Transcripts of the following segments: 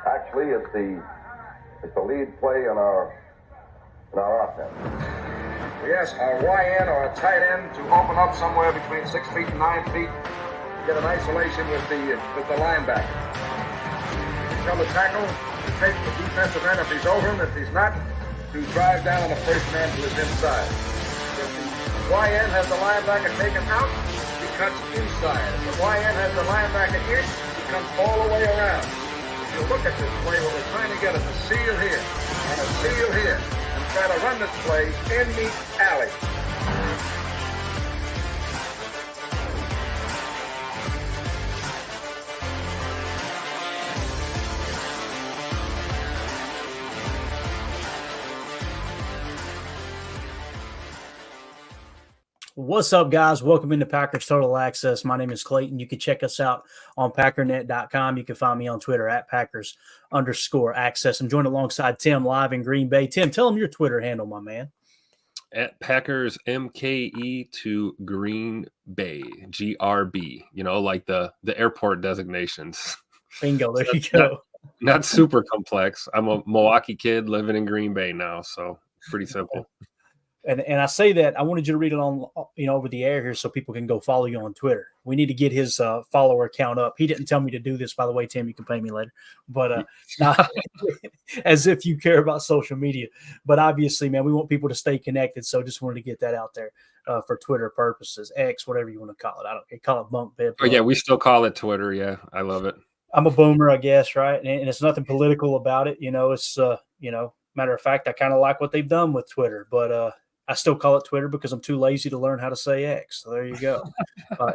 Actually, it's the lead play in our offense. Yes, a YN or a tight end to open up somewhere between 6 feet and 9 feet. Get an isolation with the linebacker. Tell the tackle to take the defensive end if he's over him. If he's not, to drive down on the first man to his inside. If the YN has the linebacker taken out, he cuts inside. If the YN has the linebacker in, he comes all the way around. If you look at this play, what we're trying to get is a seal here and a seal here. Try to run this play in the alley. What's up, guys? Welcome into Packers Total Access. My name is Clayton. You can check us out on packernet.com. You can find me on Twitter at Packers_access. I'm joined alongside Tim live in Green Bay. Tim, tell them your Twitter handle, my man. At Packers MKE to Green Bay, GRB, like the airport designations. Bingo, there you go. Not super complex. I'm a Milwaukee kid living in Green Bay now, so pretty simple. And I say that I wanted you to read it on, over the air here so people can go follow you on Twitter. We need to get his follower count up. He didn't tell me to do this, by the way, Tim. You can pay me later. But not as if you care about social media. But obviously, man, we want people to stay connected. So just wanted to get that out there for Twitter purposes, X, whatever you want to call it. I don't call it bunk bed. Oh, yeah, we still call it Twitter. Yeah, I love it. I'm a boomer, I guess, right? And it's nothing political about it. It's, matter of fact, I kind of like what they've done with Twitter. But I still call it Twitter because I'm too lazy to learn how to say X. So there you go.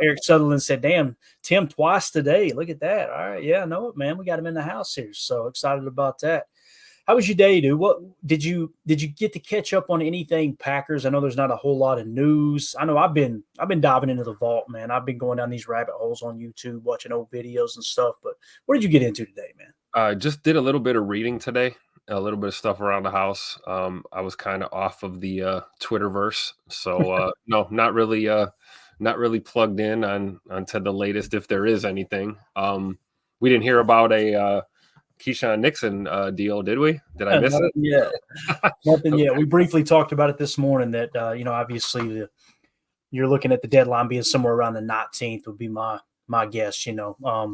Eric Sutherland said, damn, Tim twice today. Look at that. All right. Yeah, I know it, man. We got him in the house here. So excited about that. How was your day, dude? What did you get to catch up on anything Packers? I know there's not a whole lot of news. I know I've been diving into the vault, man. I've been going down these rabbit holes on YouTube, watching old videos and stuff. But what did you get into today, man? I just did a little bit of reading today. A little bit of stuff around the house. I was kind of off of the Twitterverse, so no, not really plugged in onto the latest, if there is anything. We didn't hear about a Keyshawn Nixon deal, did we? Did I miss it? Yeah, nothing yet. We briefly talked about it this morning. That obviously you're looking at the deadline being somewhere around the 19th would be my guess,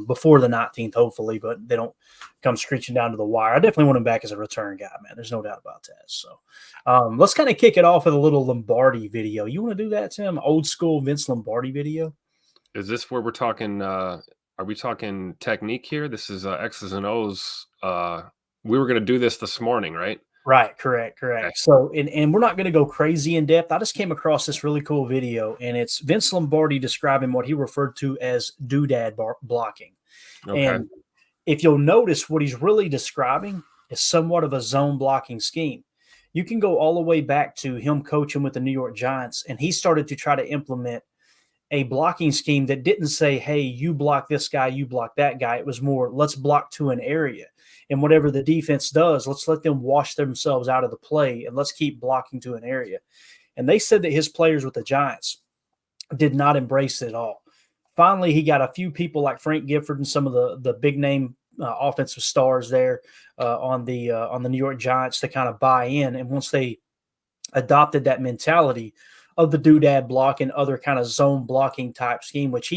before the 19th, hopefully, but they don't come screeching down to the wire. I definitely want him back as a return guy, man. There's no doubt about that. So let's kind of kick it off with a little Lombardi video. You want to do that, Tim? Old school Vince Lombardi video? Is this where we're talking? Are we talking technique here? This is X's and O's. We were going to do this morning, right? Right, correct. Okay. So, and we're not going to go crazy in depth. I just came across this really cool video, and it's Vince Lombardi describing what he referred to as doodad blocking. Okay. And if you'll notice, what he's really describing is somewhat of a zone blocking scheme. You can go all the way back to him coaching with the New York Giants, and he started to try to implement a blocking scheme that didn't say, hey, you block this guy, you block that guy. It was more, let's block to an area. And whatever the defense does, let's let them wash themselves out of the play, and let's keep blocking to an area. And they said that his players with the Giants did not embrace it at all. Finally, he got a few people like Frank Gifford and some of the big-name offensive stars there on the New York Giants to kind of buy in. And once they adopted that mentality of the doodad block and other kind of zone blocking type scheme, which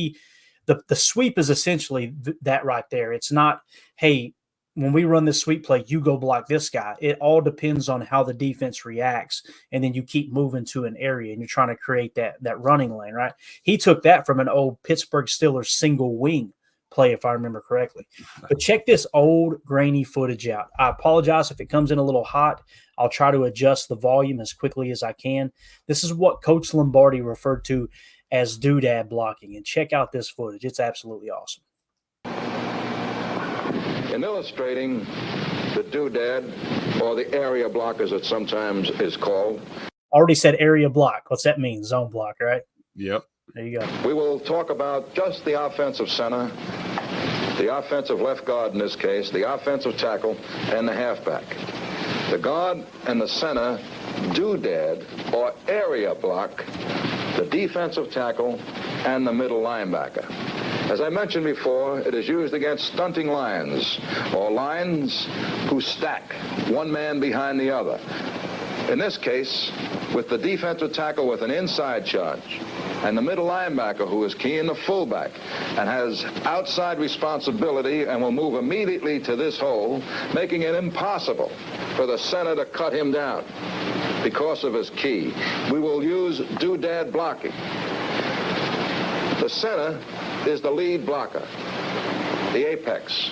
the sweep is essentially that right there. It's not, hey, when we run this sweep play, you go block this guy. It all depends on how the defense reacts, and then you keep moving to an area, and you're trying to create that running lane, right? He took that from an old Pittsburgh Steelers single wing play, if I remember correctly. But check this old grainy footage out. I apologize if it comes in a little hot. I'll try to adjust the volume as quickly as I can. This is what Coach Lombardi referred to as doodad blocking, and check out this footage. It's absolutely awesome. In illustrating the doodad, or the area block as it sometimes is called. Already said area block. What's that mean? Zone block, right? Yep. There you go. We will talk about just the offensive center, the offensive left guard in this case, the offensive tackle, and the halfback. The guard and the center doodad, or area block, the defensive tackle, and the middle linebacker. As I mentioned before, it is used against stunting lines, or lines who stack, one man behind the other. In this case, with the defensive tackle with an inside charge, and the middle linebacker who is keying the fullback and has outside responsibility and will move immediately to this hole, making it impossible for the center to cut him down because of his key. We will use doodad blocking. The center is the lead blocker, the apex.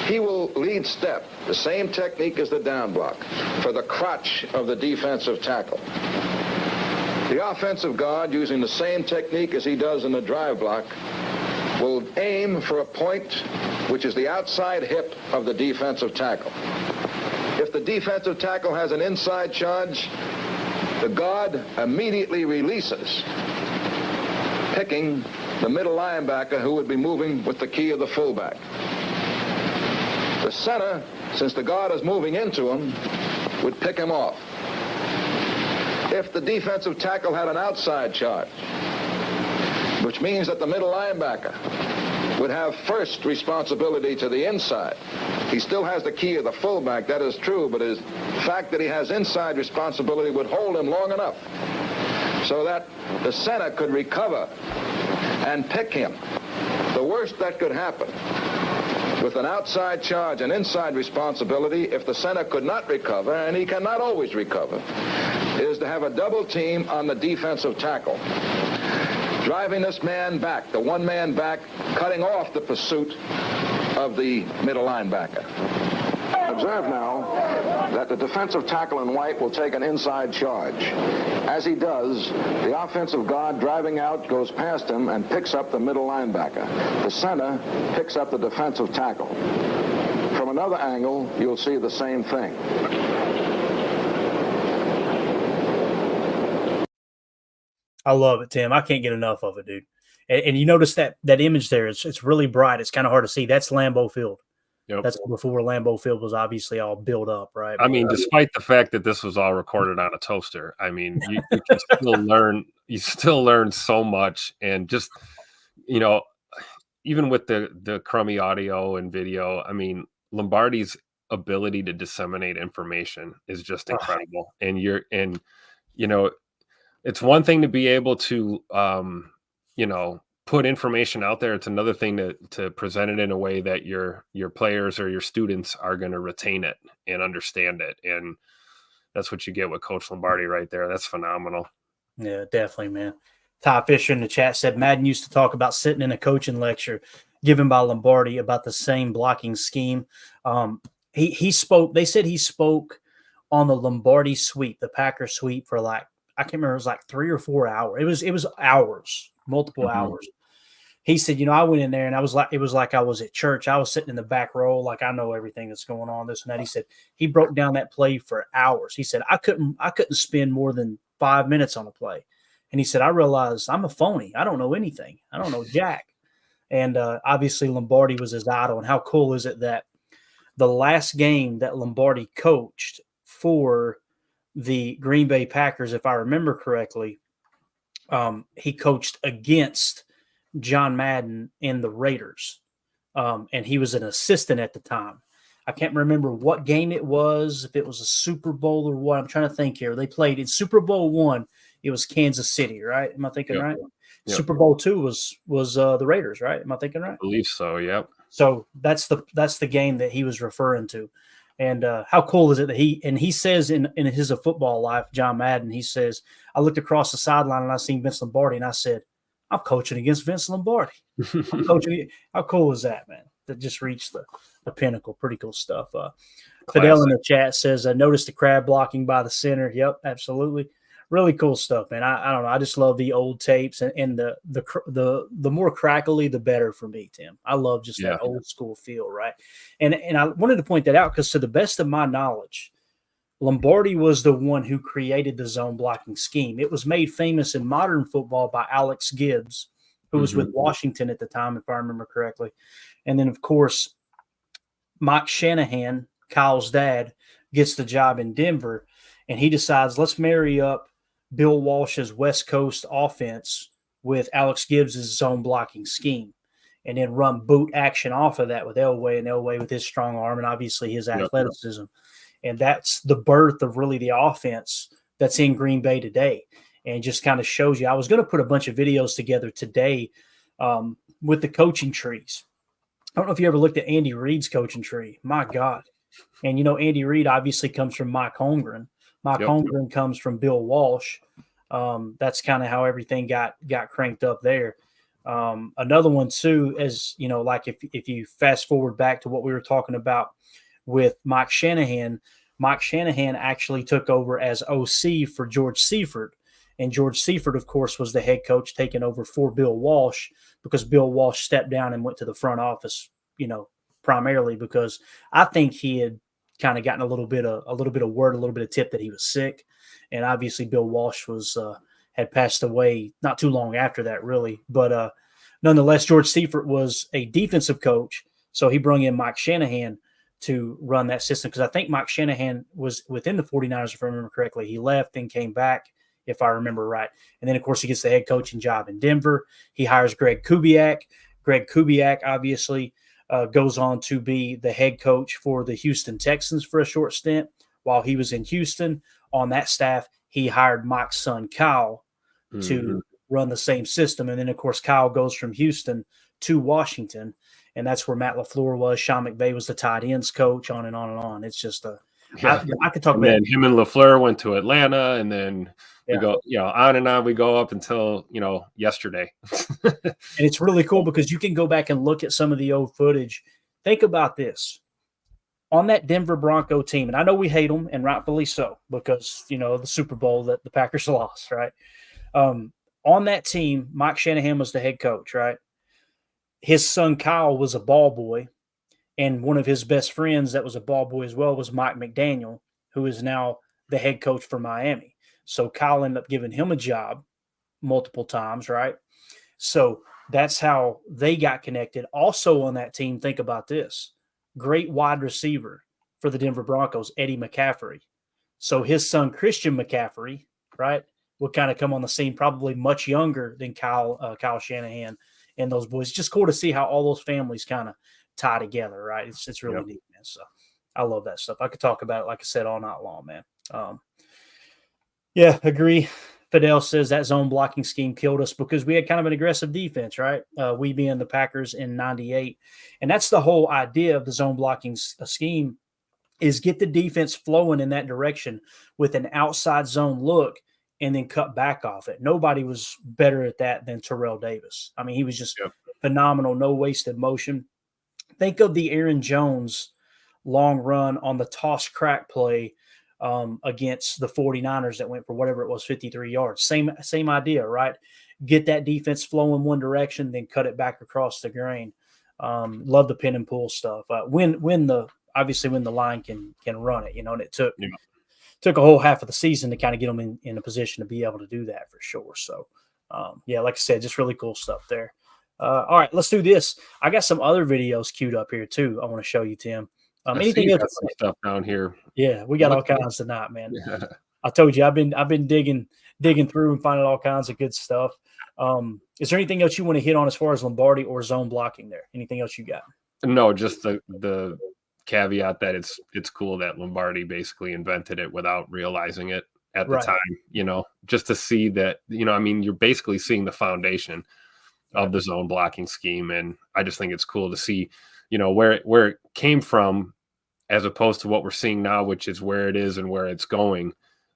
He will lead step, the same technique as the down block, for the crotch of the defensive tackle. The offensive guard, using the same technique as he does in the drive block, will aim for a point which is the outside hip of the defensive tackle. If the defensive tackle has an inside charge, the guard immediately releases, picking the middle linebacker who would be moving with the key of the fullback. The center, since the guard is moving into him, would pick him off. If the defensive tackle had an outside charge, which means that the middle linebacker would have first responsibility to the inside. He still has the key of the fullback, that is true, but the fact that he has inside responsibility would hold him long enough so that the center could recover and pick him. The worst that could happen with an outside charge and inside responsibility, if the center could not recover, and he cannot always recover, is to have a double team on the defensive tackle, driving this man back, the one man back, cutting off the pursuit of the middle linebacker. Observe now that the defensive tackle in white will take an inside charge. As he does, the offensive guard driving out goes past him and picks up the middle linebacker. The center picks up the defensive tackle. From another angle, you'll see the same thing. I love it, Tim. I can't get enough of it, dude. And you notice that image there, it's really bright. It's kind of hard to see. That's Lambeau Field. Yep. That's before Lambeau Field was obviously all built up, right? I mean, despite the fact that this was all recorded on a toaster, I mean, you can still learn. You still learn so much, and just even with the crummy audio and video, I mean, Lombardi's ability to disseminate information is just incredible. And it's one thing to be able to put information out there. It's another thing to present it in a way that your players or your students are going to retain it and understand it. And that's what you get with Coach Lombardi right there. That's phenomenal. Yeah, definitely, man. Ty Fisher in the chat said Madden used to talk about sitting in a coaching lecture given by Lombardi about the same blocking scheme. He spoke. They said he spoke on the Lombardi sweep, the Packer sweep, for I can't remember. It was like 3 or 4 hours. It was hours, multiple hours. He said, I went in there and it was like I was at church. I was sitting in the back row, like I know everything that's going on, this and that. He said he broke down that play for hours. He said I couldn't spend more than 5 minutes on a play. And he said, I realized I'm a phony. I don't know anything. I don't know jack. And obviously Lombardi was his idol. And how cool is it that the last game that Lombardi coached for the Green Bay Packers, if I remember correctly, he coached against John Madden in the Raiders. And he was an assistant at the time. I can't remember what game it was, if it was a Super Bowl or what. I'm trying to think here. They played in Super Bowl I. It was Kansas City, right? Am I thinking right? Yep. Super Bowl II was the Raiders, right? Am I thinking right? I believe so, yep. So that's the game that he was referring to. And how cool is it that he says in his football life, John Madden, he says, I looked across the sideline and I seen Vince Lombardi and I said, I'm coaching against Vince Lombardi. I'm coaching. How cool is that, man? That just reached the pinnacle. Pretty cool stuff. Fidel in the chat says, I noticed the crab blocking by the center. Yep, absolutely. Really cool stuff, man. I don't know. I just love the old tapes and the more crackly, the better for me, Tim. I love just that old school feel, right? And I wanted to point that out because to the best of my knowledge, Lombardi was the one who created the zone blocking scheme. It was made famous in modern football by Alex Gibbs, who was with Washington at the time, if I remember correctly. And then, of course, Mike Shanahan, Kyle's dad, gets the job in Denver, and he decides, let's marry up Bill Walsh's West Coast offense with Alex Gibbs' zone blocking scheme. and then run boot action off of that with Elway, and Elway with his strong arm and obviously his athleticism. And that's the birth of really the offense that's in Green Bay today. And just kind of shows you. I was going to put a bunch of videos together today with the coaching trees. I don't know if you ever looked at Andy Reid's coaching tree. My God. And, Andy Reid obviously comes from Mike Holmgren. Mike Holmgren comes from Bill Walsh. That's kind of how everything got cranked up there. Another one, too, is, like if you fast forward back to what we were talking about with Mike Shanahan actually took over as OC for George Seifert. And George Seifert, of course, was the head coach taking over for Bill Walsh because Bill Walsh stepped down and went to the front office, primarily because I think he had kind of gotten a little bit of word, a little bit of tip that he was sick. And obviously Bill Walsh had passed away not too long after that, really. But nonetheless, George Seifert was a defensive coach. So he brought in Mike Shanahan to run that system because I think Mike Shanahan was within the 49ers, if I remember correctly. He left and came back, if I remember right. And then, of course, he gets the head coaching job in Denver. He hires Greg Kubiak. Greg Kubiak, obviously, goes on to be the head coach for the Houston Texans for a short stint. While he was in Houston, on that staff, he hired Mike's son, Kyle, to run the same system. And then, of course, Kyle goes from Houston to Washington, and that's where Matt LaFleur was. Sean McVay was the tight ends coach, on and on and on. It's just I could talk about it. Him and LaFleur went to Atlanta, and then we go, on and on we go up until, yesterday. And it's really cool because you can go back and look at some of the old footage. Think about this. On that Denver Bronco team, and I know we hate them, and rightfully so, because, the Super Bowl that the Packers lost, right? On that team, Mike Shanahan was the head coach, right? His son Kyle was a ball boy, and one of his best friends that was a ball boy as well was Mike McDaniel, who is now the head coach for Miami. So Kyle ended up giving him a job multiple times, right? So that's how they got connected. Also on that team, think about this. Great wide receiver for the Denver Broncos, Eddie McCaffrey. So his son, Christian McCaffrey, right, would kind of come on the scene, probably much younger than Kyle Shanahan and those boys. It's just cool to see how all those families kind of tie together, right? It's really neat, man. So I love that stuff. I could talk about it, like I said, all night long, man. Yeah, agree. Fidel says that zone blocking scheme killed us because we had kind of an aggressive defense, right? We being the Packers in 98. And that's the whole idea of the zone blocking scheme is get the defense flowing in that direction with an outside zone look and then cut back off it. Nobody was better at that than Terrell Davis. I mean, he was just phenomenal, no wasted motion. Think of the Aaron Jones long run on the toss crack play against the 49ers that went for whatever it was, 53 yards. Same idea, right? Get that defense flow in one direction, then cut it back across the grain. Love the pin and pull stuff. When the line can run it, and it took a whole half of the season to kind of get them in a position to be able to do that for sure. So, like I said, just really cool stuff there. All right, let's do this. I got some other videos queued up here too. I want to show you, Tim. Anything else? Some stuff down here. Yeah, we got all kinds tonight, man. Yeah. I told you I've been digging through and finding all kinds of good stuff. Is there anything else you want to hit on as far as Lombardi or zone blocking there? Anything else you got? No, just the caveat that it's cool that Lombardi basically invented it without realizing it at the time. Just to see that, you're basically seeing the foundation of the zone blocking scheme, and I just think it's cool to see where it came from as opposed to what we're seeing now, which is where it is and where it's going.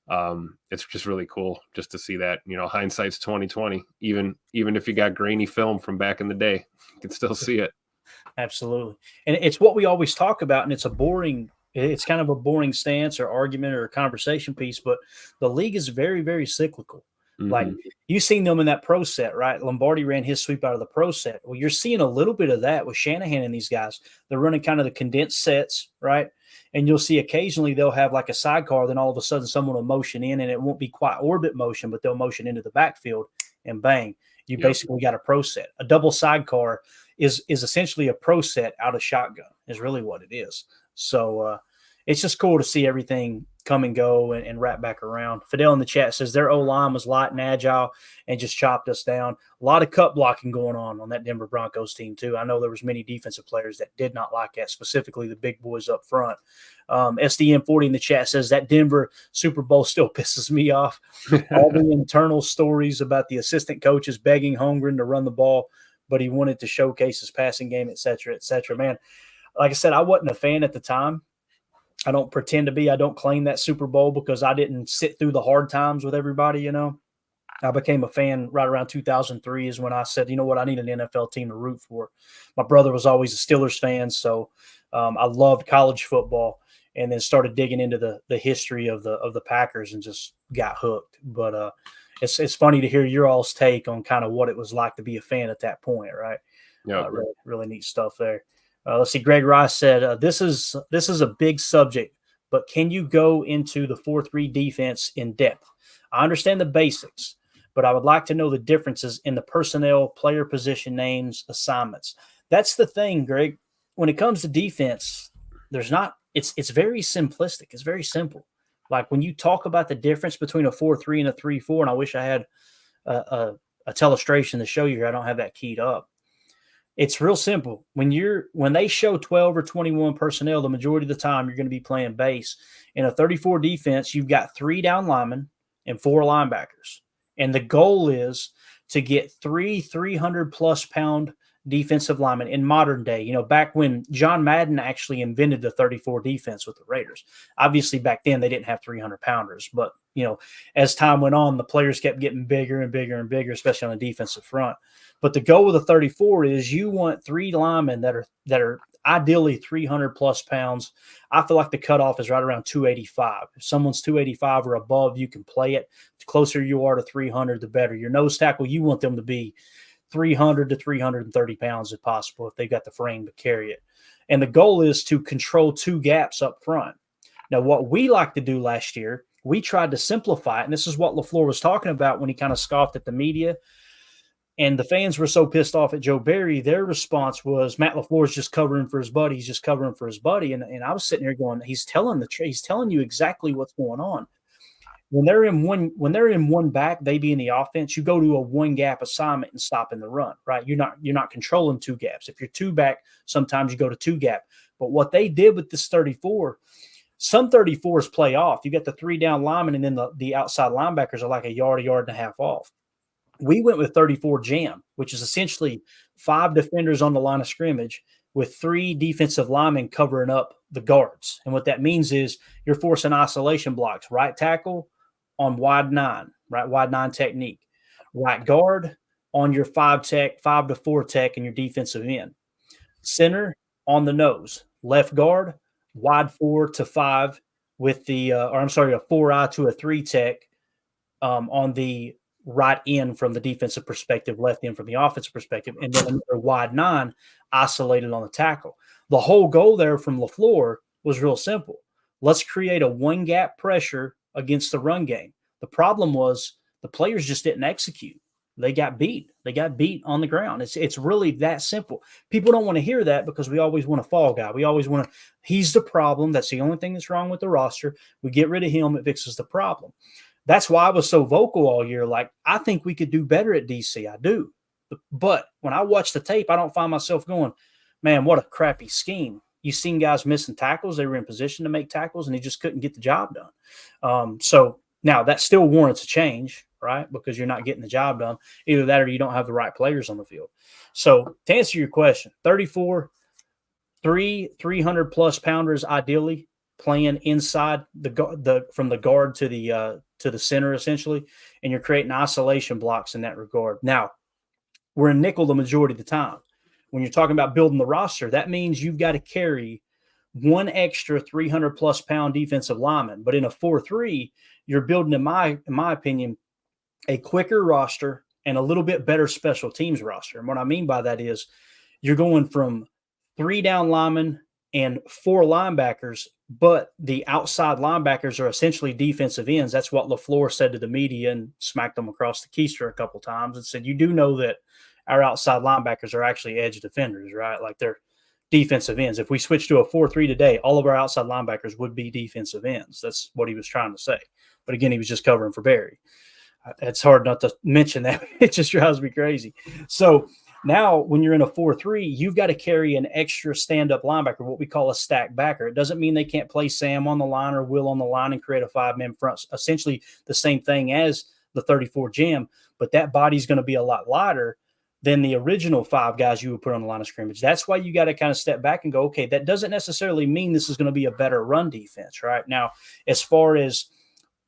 It's just really cool just to see that, hindsight's 20/20. Even if you got grainy film from back in the day, you can still see it. Absolutely. And it's what we always talk about, and it's kind of a boring stance or argument or a conversation piece, but the league is very, very cyclical. Mm-hmm. Like you've seen them in that pro set, right? Lombardi ran his sweep out of the pro set. Well, you're seeing a little bit of that with Shanahan and these guys. They're running kind of the condensed sets, right? And you'll see occasionally they'll have like a sidecar, then all of a sudden someone will motion in, and it won't be quite orbit motion, but they'll motion into the backfield, and bang, you basically got a pro set. A double sidecar is essentially a pro set out of shotgun is really what it is. So it's just cool to see everything come and go and wrap back around. Fidel in the chat says their O-line was light and agile and just chopped us down. A lot of cut blocking going on that Denver Broncos team too. I know there was many defensive players that did not like that, specifically the big boys up front. SDM40 in the chat says that Denver Super Bowl still pisses me off. All the internal stories about the assistant coaches begging Holmgren to run the ball, but he wanted to showcase his passing game, et cetera, et cetera. Man, like I said, I wasn't a fan at the time. I don't pretend to be. I don't claim that Super Bowl because I didn't sit through the hard times with everybody, you know. I became a fan right around 2003 is when I said, you know what, I need an NFL team to root for. My brother was always a Steelers fan, so I loved college football and then started digging into the history of the Packers and just got hooked. But it's funny to hear your all's take on kind of what it was like to be a fan at that point, right? Yeah, really neat stuff there. Let's see. Greg Rice said, this is a big subject, but can you go into the 4-3 defense in depth? I understand the basics, but I would like to know the differences in the personnel, player position names, assignments. That's the thing, Greg. When it comes to defense, it's very simplistic. It's very simple. Like when you talk about the difference between a 4-3 and a 3-4, and I wish I had a telestration to show you here. I don't have that keyed up. It's real simple. When they show 12 or 21 personnel, the majority of the time you're going to be playing base. In a 34 defense, you've got 3 down linemen and 4 linebackers. And the goal is to get 3 300-plus pound defensive linemen in modern day. You know, back when John Madden actually invented the 34 defense with the Raiders. Obviously, back then they didn't have 300-pounders. But, you know, as time went on, the players kept getting bigger and bigger and bigger, especially on the defensive front. But the goal with a 34 is you want 3 linemen that are ideally 300-plus pounds. I feel like the cutoff is right around 285. If someone's 285 or above, you can play it. The closer you are to 300, the better. Your nose tackle, you want them to be 300 to 330 pounds if possible, if they've got the frame to carry it. And the goal is to control 2 gaps up front. Now, what we like to do last year, we tried to simplify it, and this is what LaFleur was talking about when he kind of scoffed at the media. And the fans were so pissed off at Joe Barry, their response was, Matt LaFleur's just covering for his buddy. He's just covering for his buddy. And I was sitting there going, he's telling you exactly what's going on. When they're in one back, they be in the offense, you go to a 1 gap assignment and stop in the run, right? You're not controlling 2 gaps. If you're 2 back, sometimes you go to 2 gap. But what they did with this 34, some 34s play off. You got the 3 down linemen, and then the outside linebackers are like a yard and a half off. We went with 34 jam, which is essentially 5 defenders on the line of scrimmage with 3 defensive linemen covering up the guards. And what that means is you're forcing isolation blocks. Right tackle on wide 9, right? Wide 9 technique. Right guard on your 5 to 4 tech and your defensive end. Center on the nose. Left guard, wide 4 to 5 with a 4-eye to a 3 tech on the right end from the defensive perspective, left end from the offensive perspective, and then another wide 9 isolated on the tackle. The whole goal there from LaFleur was real simple. Let's create a 1 gap pressure against the run game. The problem was the players just didn't execute. They got beat. They got beat on the ground. It's really that simple. People don't want to hear that because we always want a fall guy. We always want to – he's the problem. That's the only thing that's wrong with the roster. We get rid of him. It fixes the problem. That's why I was so vocal all year. Like, I think we could do better at DC. I do. But when I watch the tape, I don't find myself going, man, what a crappy scheme. You've seen guys missing tackles. They were in position to make tackles, and they just couldn't get the job done. So now that still warrants a change, right? Because you're not getting the job done. Either that or you don't have the right players on the field. So to answer your question, 34, 300-plus pounders ideally playing inside from the guard to the center essentially, and you're creating isolation blocks in that regard. Now, we're in nickel the majority of the time. When you're talking about building the roster, that means you've got to carry 1 extra 300-plus pound defensive lineman. But in a 4-3, you're building, in my opinion, a quicker roster and a little bit better special teams roster. And what I mean by that is you're going from 3 down linemen and 4 linebackers, but the outside linebackers are essentially defensive ends. That's what LaFleur said to the media and smacked them across the keister a couple times and said, you do know that our outside linebackers are actually edge defenders, right? Like they're defensive ends. If we switch to a 4-3 today, all of our outside linebackers would be defensive ends. That's what he was trying to say. But again, he was just covering for Barry. It's hard not to mention that. It just drives me crazy. So now when you're in a 4-3, you've got to carry an extra stand-up linebacker, what we call a stack backer. It doesn't mean they can't play Sam on the line or Will on the line and create a 5-man front. Essentially the same thing as the 34 jam, but that body's going to be a lot lighter than the original 5 guys you would put on the line of scrimmage. That's why you got to kind of step back and go, okay, that doesn't necessarily mean this is going to be a better run defense, right? Now, as far as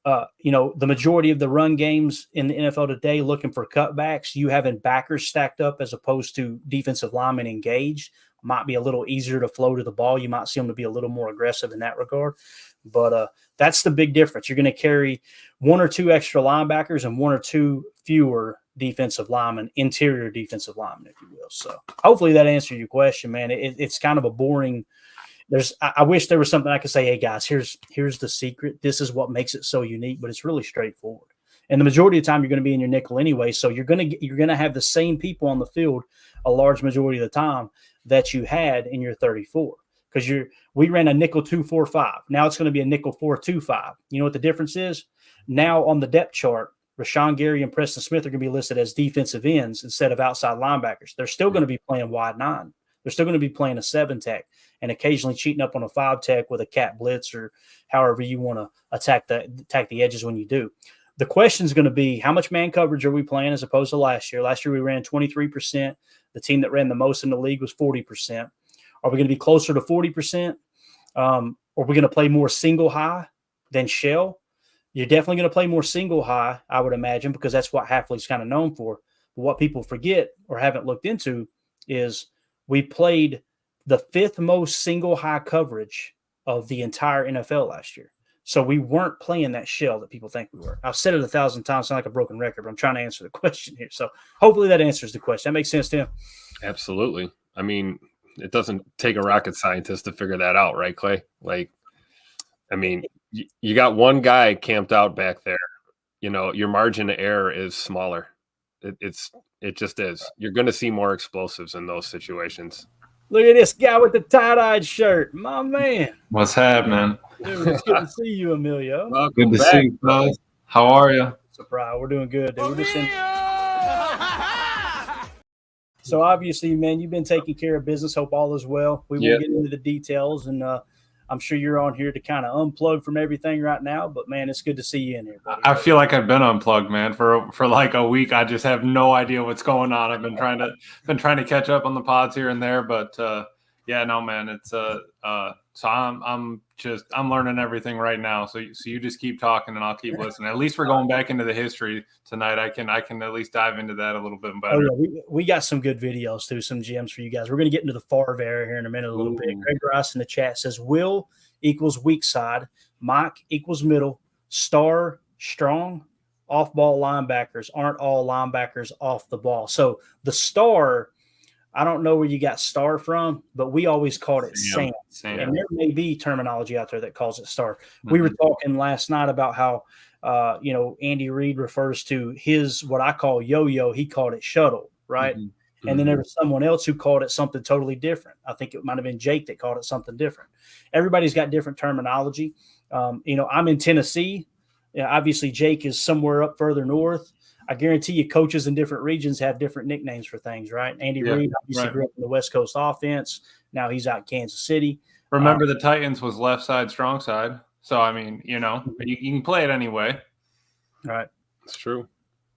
the majority of the run games in the NFL today looking for cutbacks, you having backers stacked up as opposed to defensive linemen engaged might be a little easier to flow to the ball. You might see them to be a little more aggressive in that regard. But that's the big difference. You're going to carry 1 or 2 extra linebackers and 1 or 2 fewer defensive linemen, interior defensive linemen, if you will. So hopefully that answered your question, man. It's kind of a boring – I wish there was something I could say, hey, guys, here's the secret. This is what makes it so unique, but it's really straightforward. And the majority of the time you're going to be in your nickel anyway, so you're going to have the same people on the field a large majority of the time that you had in your 34. Because we ran a nickel 2-4-5. Now it's going to be a nickel 4-2-5. You know what the difference is? Now on the depth chart, Rashawn Gary and Preston Smith are going to be listed as defensive ends instead of outside linebackers. They're still going to be playing wide 9. They're still going to be playing a 7-tech and occasionally cheating up on a 5-tech with a cat blitz or however you want to attack the edges when you do. The question is going to be, how much man coverage are we playing as opposed to last year? Last year we ran 23%. The team that ran the most in the league was 40%. Are we going to be closer to 40%? Are we going to play more single high than shell? You're definitely going to play more single high, I would imagine, because that's what Halfley's kind of known for. But what people forget or haven't looked into is we played the 5th most single high coverage of the entire NFL last year. So we weren't playing that shell that people think we were. I've said it 1,000 times, sound like a broken record, but I'm trying to answer the question here. So hopefully that answers the question. That makes sense, Tim? Absolutely. I mean, it doesn't take a rocket scientist to figure that out, right, Clay? Like, I mean, you got one guy camped out back there. Your margin of error is smaller. It just is. You're going to see more explosives in those situations. Look at this guy with the tie-dyed shirt. My man. What's happening? Dude, it's good to see you, Emilio. Good to see you, guys. How are you? Surprise. We're doing good, dude. So obviously, man, you've been taking care of business. Hope all is well. We will get into the details, and I'm sure you're on here to kind of unplug from everything right now. But man, it's good to see you in here, buddy. I feel like I've been unplugged, man, for like a week. I just have no idea what's going on. I've been trying to catch up on the pods here and there, but yeah, no, man, it's so I'm learning everything right now. So you just keep talking and I'll keep listening. At least we're going back into the history tonight. I can at least dive into that a little bit better. Oh, yeah. We got some good videos too, some gems for you guys. We're going to get into the Favre era here in a minute, a little bit. Greg Rice in the chat says Will equals weak side, Mike equals middle, star strong, off ball linebackers aren't all linebackers off the ball. So the star, I don't know where you got star from, but we always called it Sam. And there may be terminology out there that calls it star. Mm-hmm. We were talking last night about how, Andy Reid refers to his, what I call yo-yo. He called it shuttle, right? Mm-hmm. And then there was someone else who called it something totally different. I think it might have been Jake that called it something different. Everybody's got different terminology. I'm in Tennessee. Obviously, Jake is somewhere up further north. I guarantee you coaches in different regions have different nicknames for things, right? Andy Reid obviously grew up in the West Coast offense. Now he's out in Kansas City. Remember, the Titans was left side, strong side. So, I mean, you can play it anyway. Right. It's true.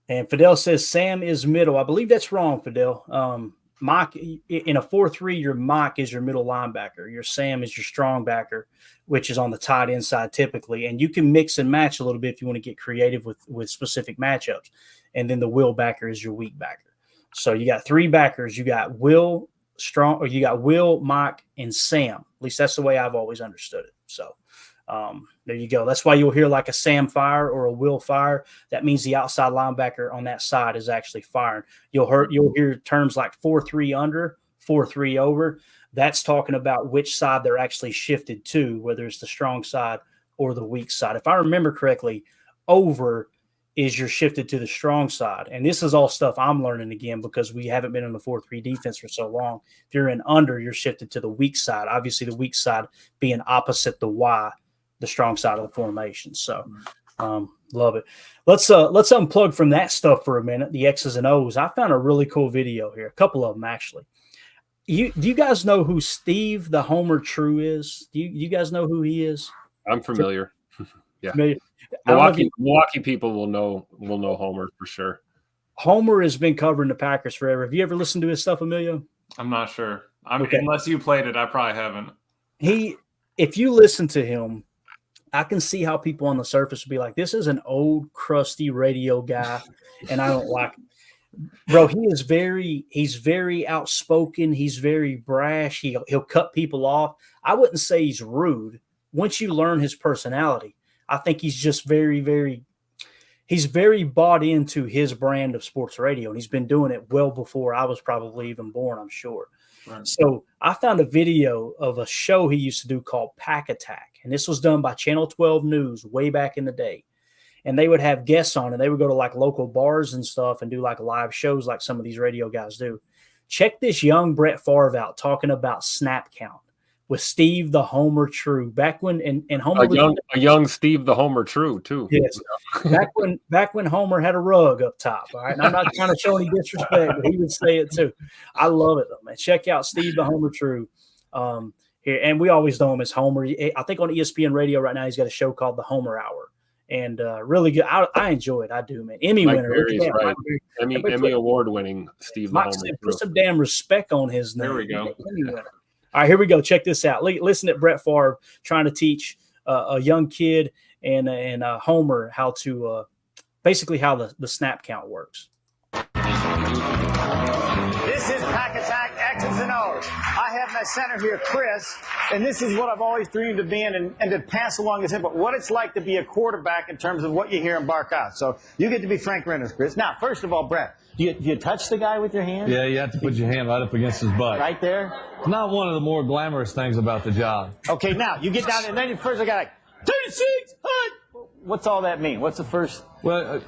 And Fidel says Sam is middle. I believe that's wrong, Fidel. Mike, in a 4-3, your Mike is your middle linebacker. Your Sam is your strong backer, which is on the tight end side typically. And you can mix and match a little bit if you want to get creative with specific matchups. And then the Will backer is your weak backer. So you got 3 backers. You got Will, Mike, and Sam. At least that's the way I've always understood it. So there you go. That's why you'll hear like a Sam fire or a Will fire. That means the outside linebacker on that side is actually firing. You'll hear terms like 4-3 under, 4-3 over. That's talking about which side they're actually shifted to, whether it's the strong side or the weak side. If I remember correctly, over is you're shifted to the strong side. And this is all stuff I'm learning again because we haven't been in the 4-3 defense for so long. If you're in under, you're shifted to the weak side. Obviously, the weak side being opposite the Y, the strong side of the formation. So love it. Let's unplug from that stuff for a minute, the X's and O's. I found a really cool video here, a couple of them actually. Do you guys know who Steve the Homer True is? Do you guys know who he is? I'm familiar. Yeah. Milwaukee people will know Homer for sure. Homer has been covering the Packers forever. Have you ever listened to his stuff, Emilio? I'm not sure. Unless you played it, I probably haven't. If you listen to him, I can see how people on the surface would be like, this is an old, crusty radio guy, and I don't like him. Bro, he's very outspoken. He's very brash. He'll cut people off. I wouldn't say he's rude. Once you learn his personality, I think he's just he's very bought into his brand of sports radio, and he's been doing it well before I was probably even born, I'm sure. Right. So I found a video of a show he used to do called Pack Attack, and this was done by Channel 12 News way back in the day. And they would have guests on, and they would go to like local bars and stuff and do like live shows like some of these radio guys do. Check this young Brett Favre out talking about snap count with Steve the Homer True. Back when and Homer a young Steve the Homer True too. Yes. back when Homer had a rug up top. All right. And I'm not trying to show any disrespect, but he would say it too. I love it though, man. Check out Steve the Homer True. Here. And we always know him as Homer. I think on ESPN radio right now he's got a show called The Homer Hour. And really good. I enjoy it. I do, man. Emmy winner. Right. Emmy award-winning Steve the Homer True. Put some damn respect on his name. There we go. Emmy winner. All right, here we go. Check this out. Listen to Brett Favre trying to teach a young kid and Homer how to basically how the snap count works. This is Pack Attack X's and O's. I have my center here, Chris, and this is what I've always dreamed of being and to pass along this info, what it's like to be a quarterback in terms of what you hear him bark out. So you get to be Frank Reynolds, Chris. Now, first of all, Brett, do you touch the guy with your hand? Yeah, you have to put your hand right up against his butt. Right there? It's not one of the more glamorous things about the job. Okay, now, you get down, and then first the guy like, 36, hut! What's all that mean? What's the first? Well,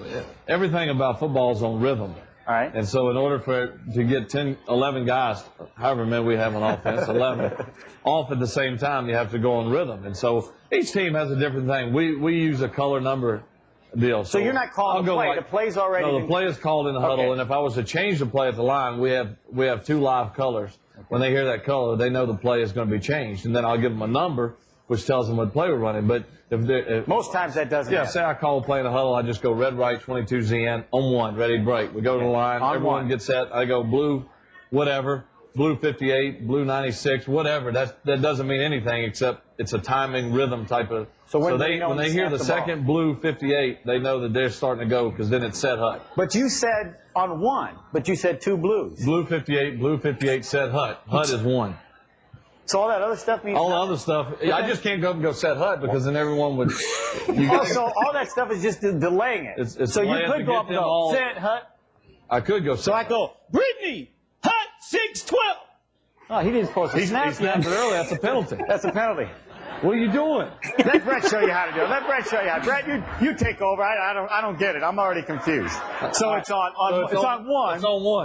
everything about football is on rhythm. All right. And so in order to get 10, 11 guys, however many we have on offense, 11, off at the same time, you have to go on rhythm. And so each team has a different thing. We use a color number deal. So you're not calling the play. The play's already. No, the play is called in the huddle. Okay. And if I was to change the play at the line, we have two live colors. Okay. When they hear that color, they know the play is going to be changed. And then I'll give them a number, which tells them what play we're running. But if most times that doesn't happen. Say I call a play in the huddle, I just go red, right, 22Z in, on one, ready to break. We go to the line, everyone gets set. I go blue, whatever, blue 58, blue 96, whatever. That doesn't mean anything except it's a timing rhythm type of. So when they hear the second blue 58, they know that they're starting to go because then it's set hut. But you said on one, but you said two blues. Blue 58 set hut. Hut is one. So all that other stuff means all the other stuff. I just can't go up and go set hut because then everyone would. So all that stuff is just delaying it. It's so you could go up and go set hut. I could go. So I go Brittany hut 612. Oh, he didn't supposed to snap. He snapped it early. That's a penalty. That's a penalty. What are you doing? Let Brett show you how to do it. Let Brett show you how. Brett, you take over. I don't get it. I'm already confused. So it's on one. It's on one. It's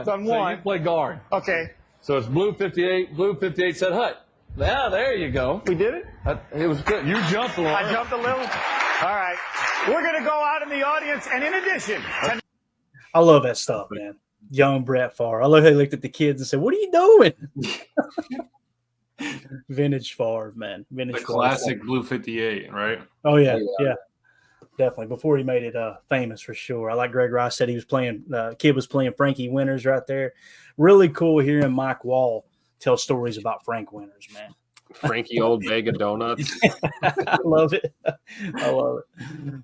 on one. So you play guard. Okay. So it's blue 58 set hut. Yeah, there you go. We did it? It was good. You jumped a little. I jumped a little? All right. We're going to go out in the audience, and in addition. I love that stuff, man. Young Brett Favre. I love how he looked at the kids and said, "What are you doing?" Vintage Favre, man. Vintage the classic blue 58, right? Oh, yeah. Definitely. Before he made it famous, for sure. I like Greg Rice said he was playing, kid was playing Frankie Winters right there. Really cool hearing Mike Wall tell stories about Frank Winters, man. Frankie old bag of donuts. I love it. I love it.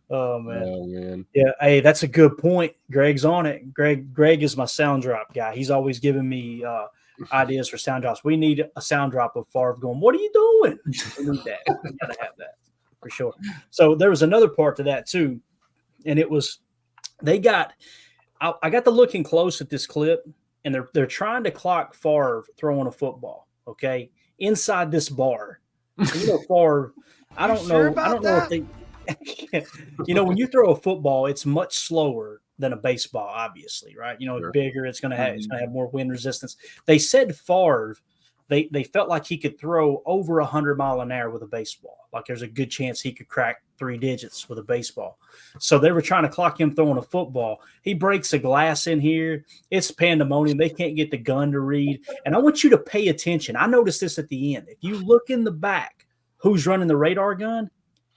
Oh man. Oh man. Yeah. Hey, that's a good point. Greg's on it. Greg is my sound drop guy. He's always giving me ideas for sound drops. We need a sound drop of Favre going, "What are you doing?" We need that. We gotta have that for sure. So there was another part to that too, and it was I got to looking close at this clip. And they're trying to clock Favre throwing a football, okay, inside this bar. You know, Favre, I don't know if they When you throw a football, it's much slower than a baseball, obviously, right? It's bigger. It's going to have more wind resistance. They said Favre, they felt like he could throw over 100 mile an hour with a baseball. Like there's a good chance he could crack 3 digits with a baseball. So they were trying to clock him throwing a football. He breaks a glass in here. It's pandemonium. They can't get the gun to read. And I want you to pay attention. I noticed this at the end. If you look in the back, who's running the radar gun?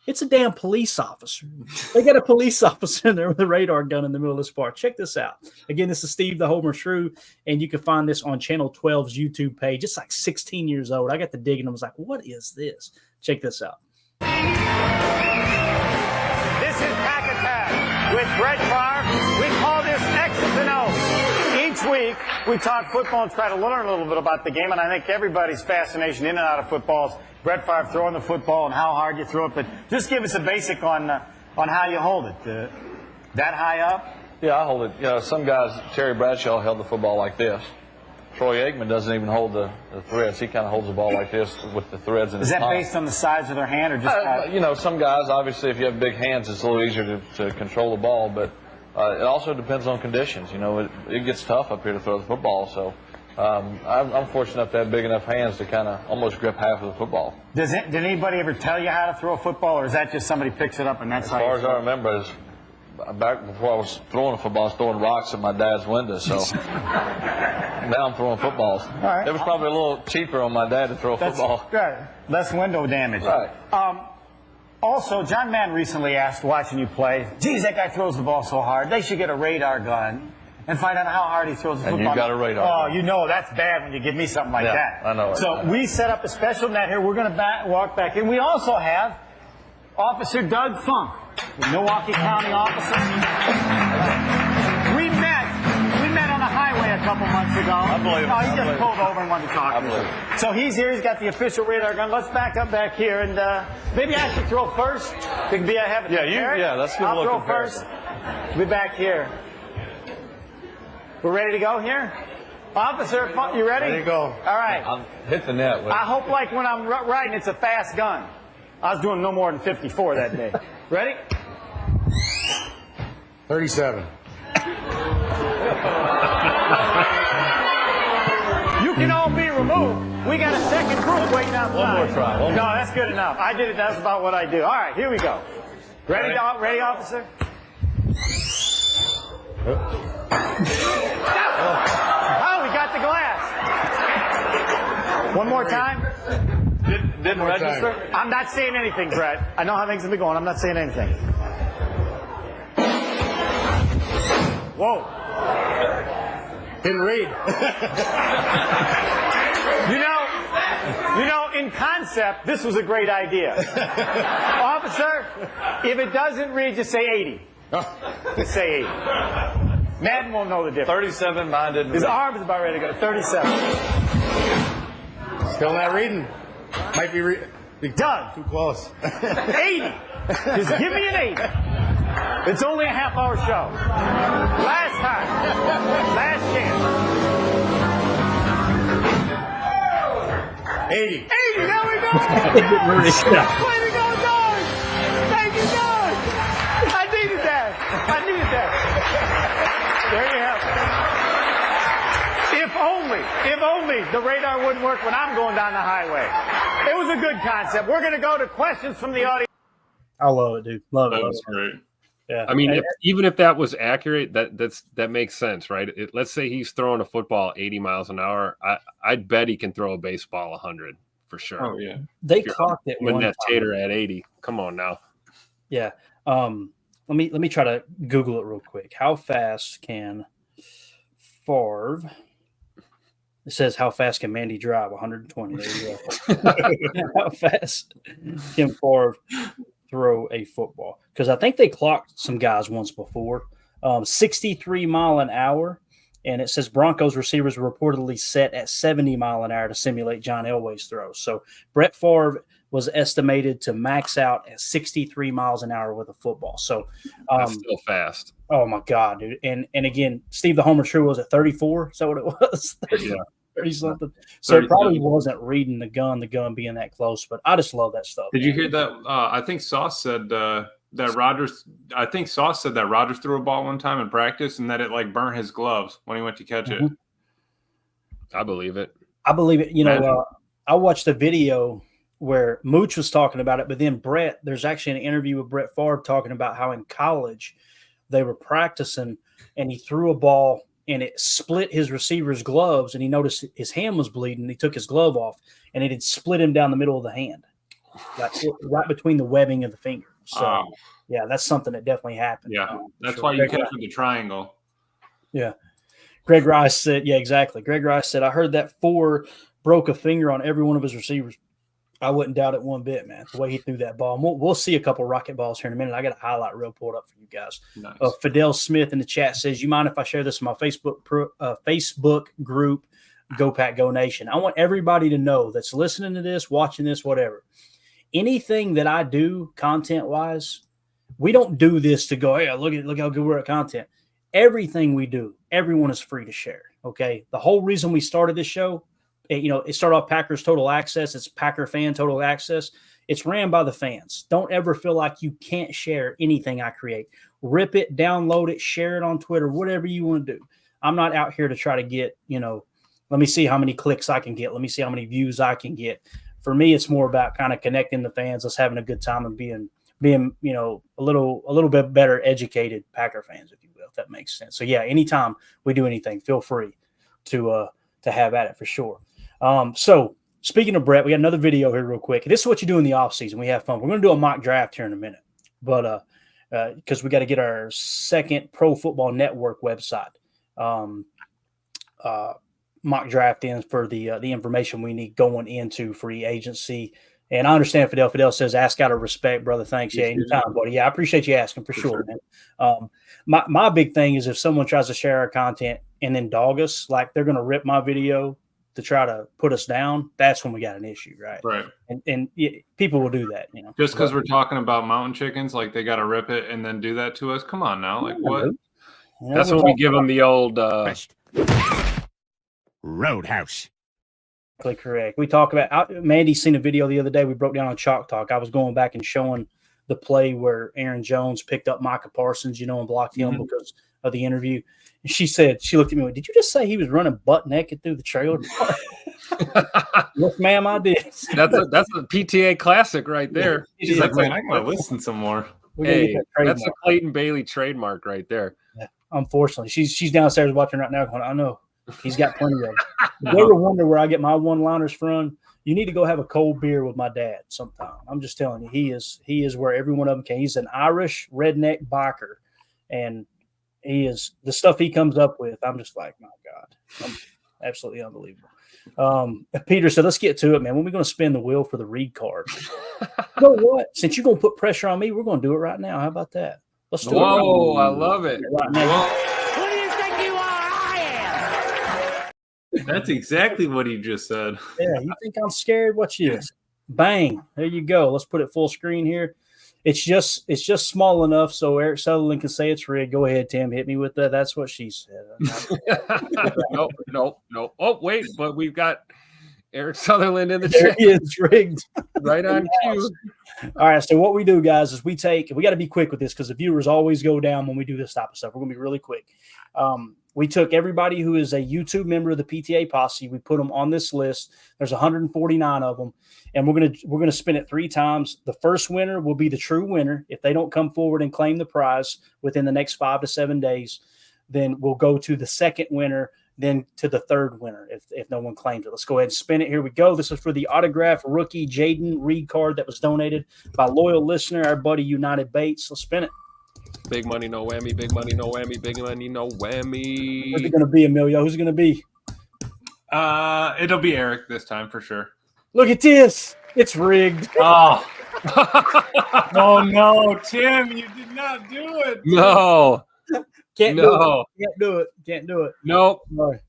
It's a damn police officer. They got a police officer in there with a radar gun in the middle of this part. Check this out. Again, this is Steve the Homer Shrew, and you can find this on Channel 12's YouTube page. It's like 16 years old. I got to dig and I was like, what is this? Check this out. This is Pack Attack with Brett Favre. We call this X's and O's. Each week, we talk football and try to learn a little bit about the game, and I think everybody's fascination in and out of football is Brett Favre throwing the football and how hard you throw it. But just give us a basic on how you hold it. That high up? Yeah, I hold it. Some guys, Terry Bradshaw held the football like this. Troy Aikman doesn't even hold the threads. He kind of holds the ball like this with the threads in his palm. Is that based on the size of their hand or just? Some guys, obviously, if you have big hands, it's a little easier to control the ball. But it also depends on conditions. It gets tough up here to throw the football. So I'm fortunate enough to have big enough hands to kind of almost grip half of the football. Did anybody ever tell you how to throw a football, or is that just somebody picks it up and that's how? As far as I remember, back before I was throwing a football, I was throwing rocks at my dad's window. So now I'm throwing footballs. All right. It was probably a little cheaper on my dad to throw a football. Good. Less window damage. Right. Also, John Madden recently asked, watching you play, geez, that guy throws the ball so hard. They should get a radar gun and find out how hard he throws the football. And you got a radar gun. That's bad when you give me something like that. I know it. So we set up a special net here. We're going to walk back in. We also have Officer Doug Funk, the Milwaukee County officer. We met on the highway a couple months ago. I believe it. He just pulled over and wanted to talk to us. So he's here. He's got the official radar gun. Let's back up back here, and maybe I should throw first. It can be have it. Let's do a I'll little throw comparison. first. Be back here. We're ready to go here? Officer, you ready? Ready to go. All right. Hit the net. I hope like when I'm riding, it's a fast gun. I was doing no more than 54 that day. Ready? 37. You can all be removed. We got a second group waiting outside. One more try. No, that's good enough. I did it. That's about what I do. All right, here we go. Ready, officer? Oh, we got the glass. One more time. Didn't register? I'm not saying anything, Brett. I know how things have been going. I'm not saying anything. Whoa. Didn't read. In concept, this was a great idea. Officer, if it doesn't read, just say 80. Just say 80. Madden won't know the difference. 37, mine didn't His read. arm is about ready to go. 37. Still not reading. Might be Doug. too close. 80. Just give me an 80. It's only a half-hour show. Last time. Last chance. 80. 80. There we go. Way to go, Doug. Thank you, Doug. I needed that. There you have it. If only the radar wouldn't work when I'm going down the highway. It was a good concept. We're going to go to questions from the audience. I love it, dude. Love it. That was great. Yeah. I mean, even if that was accurate, that makes sense, right? Let's say he's throwing a football 80 miles an hour. I'd bet he can throw a baseball 100 for sure. Oh yeah. They clocked it When one that time. tater at 80. Come on now. Yeah. Let me try to Google it real quick. How fast can Favre? It says how fast can Mandy drive? 120. There you go. How fast can Favre throw a football? Because I think they clocked some guys once before. 63 mile an hour. And it says Broncos receivers were reportedly set at 70 mile an hour to simulate John Elway's throws. So Brett Favre was estimated to max out at 63 miles an hour with a football. So That's still fast. Oh my God, dude. And again, Steve the Homer Shrew was at 34. Is that what it was? 30, Yeah. 30 something. So 30, it probably wasn't reading the gun being that close, but I just love that stuff. Did you man. hear that? I think Sauce said that Rodgers. I think Sauce said that Rodgers threw a ball one time in practice and that it like burnt his gloves when he went to catch it. I believe it. I believe it. I watched a video where Mooch was talking about it, but then there's actually an interview with Brett Favre talking about how in college they were practicing and he threw a ball and it split his receiver's gloves and he noticed his hand was bleeding. He took his glove off and it had split him down the middle of the hand, like right between the webbing of the finger. So, yeah, that's something that definitely happened. Yeah, that's why you catch with the triangle. Yeah. Greg Rice said, yeah, exactly. Greg Rice said, I heard that 4 broke a finger on every one of his receivers. I wouldn't doubt it one bit, man, the way he threw that ball. And we'll see a couple rocket balls here in a minute. I got a highlight reel pulled up for you guys. Nice. Fidel Smith in the chat says, you mind if I share this in my Facebook group, Go Pack Go Nation? I want everybody to know that's listening to this, watching this, whatever. Anything that I do content-wise, we don't do this to go, hey, look how good we're at content. Everything we do, everyone is free to share, okay? The whole reason we started this show, it started off Packers Total Access. It's Packer Fan Total Access. It's ran by the fans. Don't ever feel like you can't share anything I create. Rip it, download it, share it on Twitter, whatever you want to do. I'm not out here to try to get, let me see how many clicks I can get. Let me see how many views I can get. For me, it's more about kind of connecting the fans, us having a good time and being a little bit better educated Packer fans, if you will, if that makes sense. So yeah, anytime we do anything, feel free to have at it for sure. So speaking of Brett, we got another video here real quick. This is what you do in the off season. We have fun. We're going to do a mock draft here in a minute, but because we got to get our second Pro Football Network website mock draft in for the information we need going into free agency. And I understand Fidel says, ask out of respect, brother. Thanks. Yeah, anytime, buddy. Yeah, I appreciate you asking for sure, man. My big thing is if someone tries to share our content and then dog us, like they're going to rip my video to try to put us down, that's when we got an issue, right? Right. And people will do that, Just because we're talking about mountain chickens, like they got to rip it and then do that to us. Come on now, like what? That's when we give them the old Roadhouse. Correct. We talk about Mandy's seen a video the other day. We broke down on Chalk Talk. I was going back and showing the play where Aaron Jones picked up Micah Parsons, and blocked him because of the interview. And she looked at me and went, did you just say he was running butt naked through the trailer park? Yes, ma'am, I did. That's a PTA classic right there. She's like, man, I gotta listen some more. Hey, that's a Clayton Bailey trademark right there. Yeah, unfortunately, she's downstairs watching right now going, I know. He's got plenty of them. If you ever wonder where I get my one-liners from, you need to go have a cold beer with my dad sometime. I'm just telling you, he is where every one of them came. He's an Irish redneck biker, and he is the stuff he comes up with. I'm just like, my God, absolutely unbelievable. Peter said, let's get to it, man. When are we going to spin the wheel for the Reed card? You know what? Since you're going to put pressure on me, we're going to do it right now. How about that? Let's do it. Whoa, I love it. Right now. Who do you think you are? I am. That's exactly what he just said. Yeah, you think I'm scared? Watch this. Bang. There you go. Let's put it full screen here. It's just small enough so Eric Sutherland can say it's rigged. Go ahead, Tim. Hit me with that. That's what she said. Nope. Oh, wait, but we've got Eric Sutherland in the there chat. He is rigged. Right on cue. All right, so what we do, guys, is we got to be quick with this because the viewers always go down when we do this type of stuff. We're going to be really quick. We took everybody who is a YouTube member of the PTA Posse. We put them on this list. There's 149 of them, and we're gonna spin it 3 times. The first winner will be the true winner. If they don't come forward and claim the prize within the next 5 to 7 days, then we'll go to the second winner, then to the third winner if no one claims it. Let's go ahead and spin it. Here we go. This is for the autograph rookie Jaden Reed card that was donated by loyal listener, our buddy United Bates. Let's spin it. Big money, no whammy. Big money, no whammy. Big money, no whammy. Who's it going to be, Emilio? Who's it going to be? It'll be Eric this time for sure. Look at this. It's rigged. Oh. Oh, no, Tim, you did not do it. No. Can't do it. Can't do it. Nope. Right.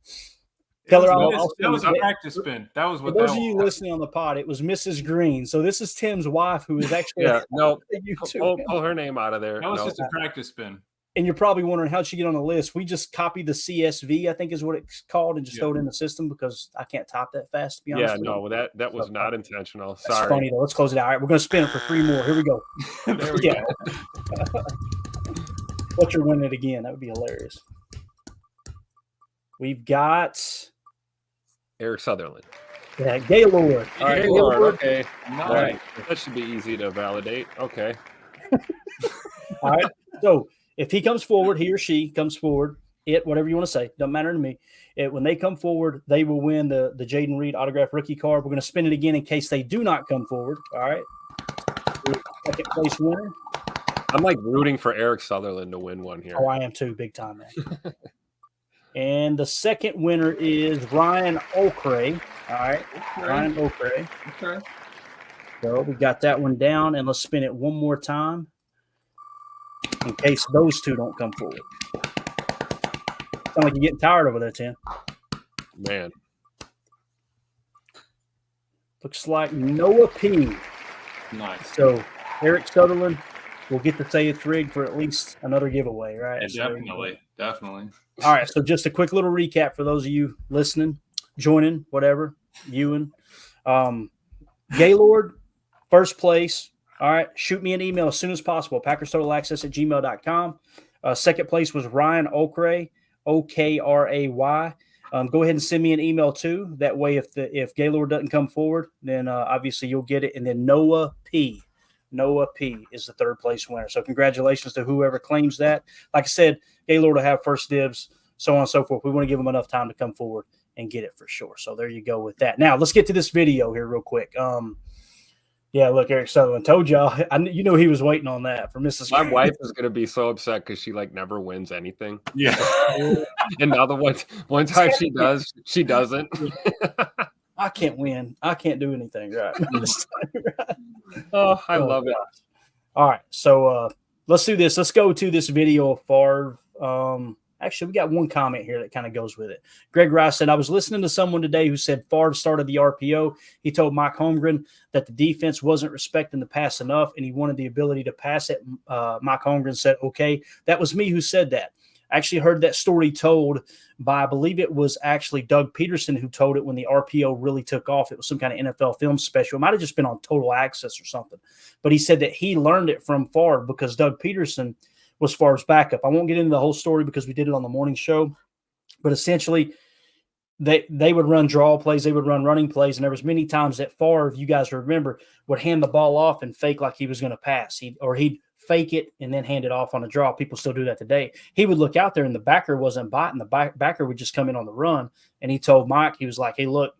Tell her that was a practice spin. That was what for those of you listening on the pod, it was Mrs. Green. So this is Tim's wife, who is actually no. YouTube. Pull her name out of there. That was just a practice spin. And you're probably wondering, how'd she get on the list? We just copied the CSV, I think is what it's called, and just throw it in the system because I can't type that fast, to be honest. Yeah, no, that was not intentional. That's Sorry. funny, though. Let's close it out. All right, we're going to spin it for 3 more. Here we go. There we go. What's your win it again? That would be hilarious. We've got Eric Sutherland. Yeah, Gaylord. All right, Gaylord. okay. Nice. All right. That should be easy to validate. Okay. All right. So if he comes forward, he or she comes forward, whatever you want to say, doesn't matter to me. When they come forward, they will win the Jaden Reed autographed rookie card. We're going to spin it again in case they do not come forward. All right. Second place winner. I'm like rooting for Eric Sutherland to win one here. Oh, I am too, big time, man. And the second winner is Ryan Okray. All right. Okay. Ryan Okray. Okay. So we got that one down, and let's spin it one more time in case those two don't come forward. Sound like you're getting tired over there, Tim. Man. Looks like Noah P. Nice. So Eric Sutherland will get to say it's rigged for at least another giveaway, right? Yeah, definitely. All right, so just a quick little recap for those of you listening, joining, whatever, viewing. Gaylord, first place. All right, shoot me an email as soon as possible, PackersTotalAccess@gmail.com. Second place was Ryan Okray, Okray. Go ahead and send me an email too. That way, if Gaylord doesn't come forward, then obviously you'll get it. And then Noah P. is the third place winner. So congratulations to whoever claims that. Like I said, Gaylord will have first dibs, so on and so forth. We want to give them enough time to come forward and get it for sure. So there you go with that. Now let's get to this video here real quick. Yeah, look, Eric Sutherland told y'all. You know he was waiting on that for Mrs. My wife is gonna be so upset because she like never wins anything. Yeah. And now the one time she does, she doesn't. I can't win. I can't do anything right. Oh, I love it. All right, so let's do this. Let's go to this video of Favre. Actually, we got one comment here that kind of goes with it. Greg Rice said, I was listening to someone today who said Favre started the RPO. He told Mike Holmgren that the defense wasn't respecting the pass enough, and he wanted the ability to pass it. Mike Holmgren said, okay, that was me who said that. I actually heard that story told by, I believe it was actually Doug Peterson who told it when the RPO really took off. It was some kind of NFL film special. It might have just been on Total Access or something. But he said that he learned it from Favre because Doug Peterson was Favre's backup. I won't get into the whole story because we did it on the morning show. But essentially, they would run draw plays. They would run running plays. And there was many times that Favre, you guys remember, would hand the ball off and fake like he was going to pass. He'd fake it and then hand it off on a draw. People still do that today. He would look out there and the backer wasn't biting. The backer would just come in on the run. And he told Mike, he was like, hey, look,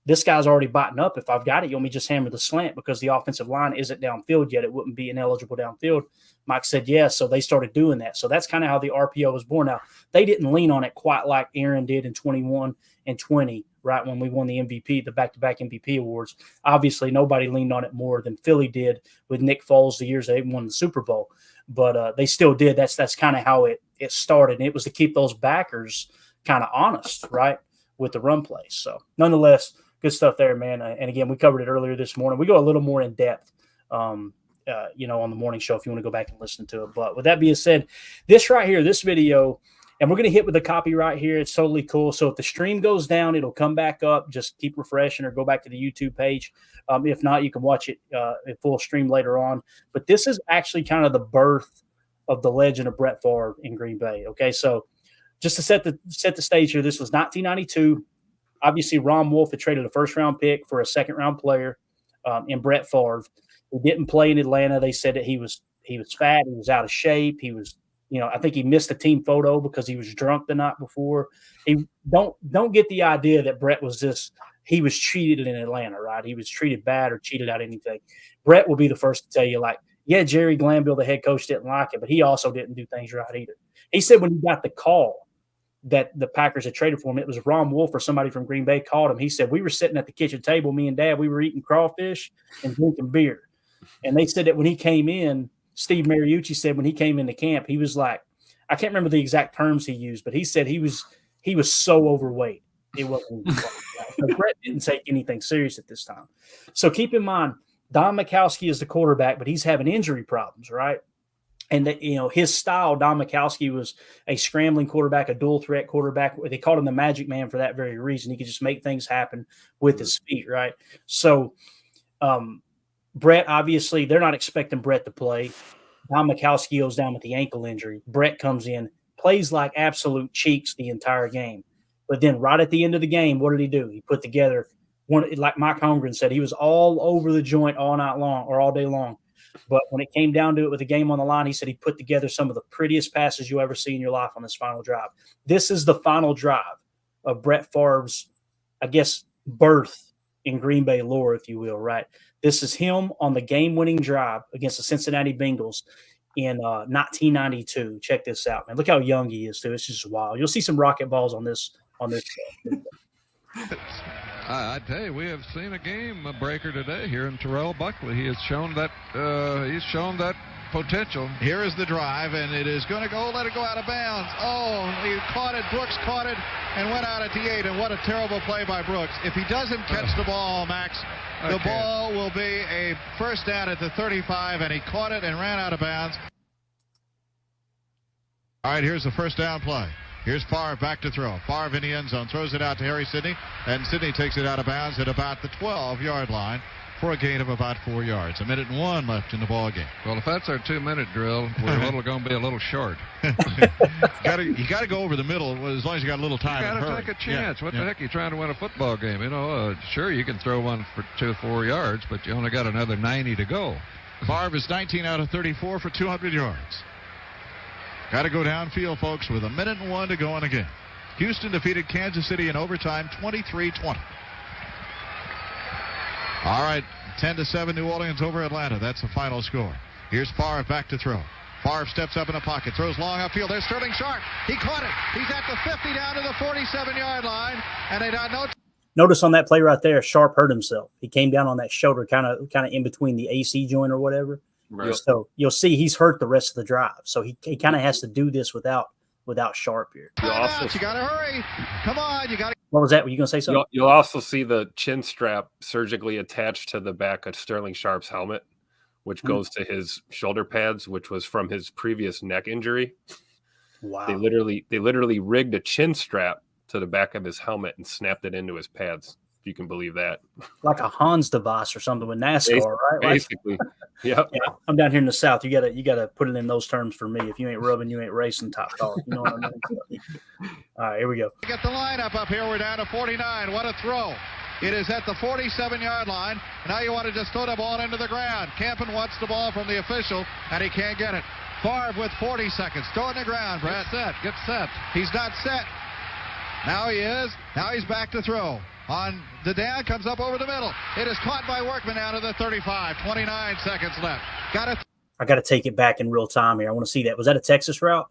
this guy's already biting up. If I've got it, you want me to just hammer the slant because the offensive line isn't downfield yet. It wouldn't be ineligible downfield. Mike said yes, so they started doing that. So that's kind of how the RPO was born. Now, they didn't lean on it quite like Aaron did in 21 and 20, right, when we won the MVP, the back-to-back MVP awards. Obviously, nobody leaned on it more than Philly did with Nick Foles the years they won the Super Bowl. But they still did. That's kind of how it started. And it was to keep those backers kind of honest, right, with the run plays. So nonetheless, good stuff there, man. And again, we covered it earlier this morning. We go a little more in depth, on the morning show if you want to go back and listen to it. But with that being said, this right here, this video, and we're going to hit with the copyright here. It's totally cool. So if the stream goes down, it'll come back up. Just keep refreshing or go back to the YouTube page. If not, you can watch it in full stream later on. But this is actually kind of the birth of the legend of Brett Favre in Green Bay. Okay, so just to set the stage here, this was 1992. Obviously, Ron Wolf had traded a first-round pick for a second-round player in Brett Favre. He didn't play in Atlanta. They said that he was fat. He was out of shape. He was, I think he missed a team photo because he was drunk the night before. He don't get the idea that Brett was he was treated in Atlanta, right? He was treated bad or cheated out of anything. Brett will be the first to tell you, like, yeah, Jerry Glanville, the head coach, didn't like it, but he also didn't do things right either. He said when he got the call that the Packers had traded for him, it was Ron Wolf or somebody from Green Bay called him. He said, we were sitting at the kitchen table, me and Dad, we were eating crawfish and drinking beer. And they said that when he came in, Steve Mariucci said when he came into camp, he was like, I can't remember the exact terms he used, but he said he was so overweight. It wasn't Brett didn't take anything serious at this time. So keep in mind, Don Majkowski is the quarterback, but he's having injury problems, right? And his style, Don Mikowski, was a scrambling quarterback, a dual threat quarterback. They called him the Magic Man for that very reason. He could just make things happen with his feet, right? So Brett, obviously, they're not expecting Brett to play. Don Mikowski goes down with the ankle injury. Brett comes in, plays like absolute cheeks the entire game. But then right at the end of the game, what did he do? He put together one, like Mike Holmgren said, he was all over the joint all night long or all day long. But when it came down to it with the game on the line, he said he put together some of the prettiest passes you ever see in your life on this final drive. This is the final drive of Brett Favre's, I guess, birth in Green Bay lore, if you will, right? This is him on the game-winning drive against the Cincinnati Bengals in 1992. Check this out, man. Look how young he is, too. It's just wild. You'll see some rocket balls on this. I tell you, we have seen a game breaker today here in Terrell Buckley. He has shown that potential. Here is the drive, and it is going to go. Let it go out of bounds. Oh, he caught it. Brooks caught it and went out at the 8. And what a terrible play by Brooks. If he doesn't catch the ball, Max, the ball will be a first down at the 35, and he caught it and ran out of bounds. All right, here's the first down play. Here's Favre back to throw. Favre in the end zone, throws it out to Harry Sidney, and Sidney takes it out of bounds at about the 12-yard line for a gain of about 4 yards. 1:01 left in the ball game. Well, if that's our 2-minute drill, we're going to be a little short. You got to go over the middle as long as you got a little time. You got to take a chance. What the heck are you trying to win a football game? Sure, you can throw one for 2 or 4 yards, but you only got another 90 to go. Favre is 19 out of 34 for 200 yards. Got to go downfield, folks, with 1:01 to go in the game. Houston defeated Kansas City in overtime 23-20. All right, 10-7 New Orleans over Atlanta. That's the final score. Here's Favre back to throw. Favre steps up in the pocket, throws long upfield. There's Sterling Sharp. He caught it. He's at the 50 down to the 47-yard line, and they don't know. Notice on that play right there, Sharp hurt himself. He came down on that shoulder, kind of in between the AC joint or whatever. Right. So you'll see he's hurt the rest of the drive. So he kind of has to do this without Sharp here. You got to hurry. Come on, you got to. What was that? Were you going to say something? You'll also see the chin strap surgically attached to the back of Sterling Sharp's helmet, which goes to his shoulder pads, which was from his previous neck injury. Wow. They literally rigged a chin strap to the back of his helmet and snapped it into his pads. If you can believe that. Like a Hans device or something with NASCAR, right? Basically. Yep. Yeah. I'm down here in the South. You gotta put it in those terms for me. If you ain't rubbing, you ain't racing top dog. You know what I mean? All right, here we go. Get the lineup up here. We're down to 49. What a throw. It is at the 47-yard line. Now you want to just throw the ball into the ground. Campen wants the ball from the official, and he can't get it. Favre with 40 seconds. Throw it in the ground, Brett. Get set. He's not set. Now he is. Now he's back to throw. On the down, comes up over the middle. It is caught by Workman out of the 35. 29 seconds left. I got to take it back in real time here. I want to see that. Was that a Texas route?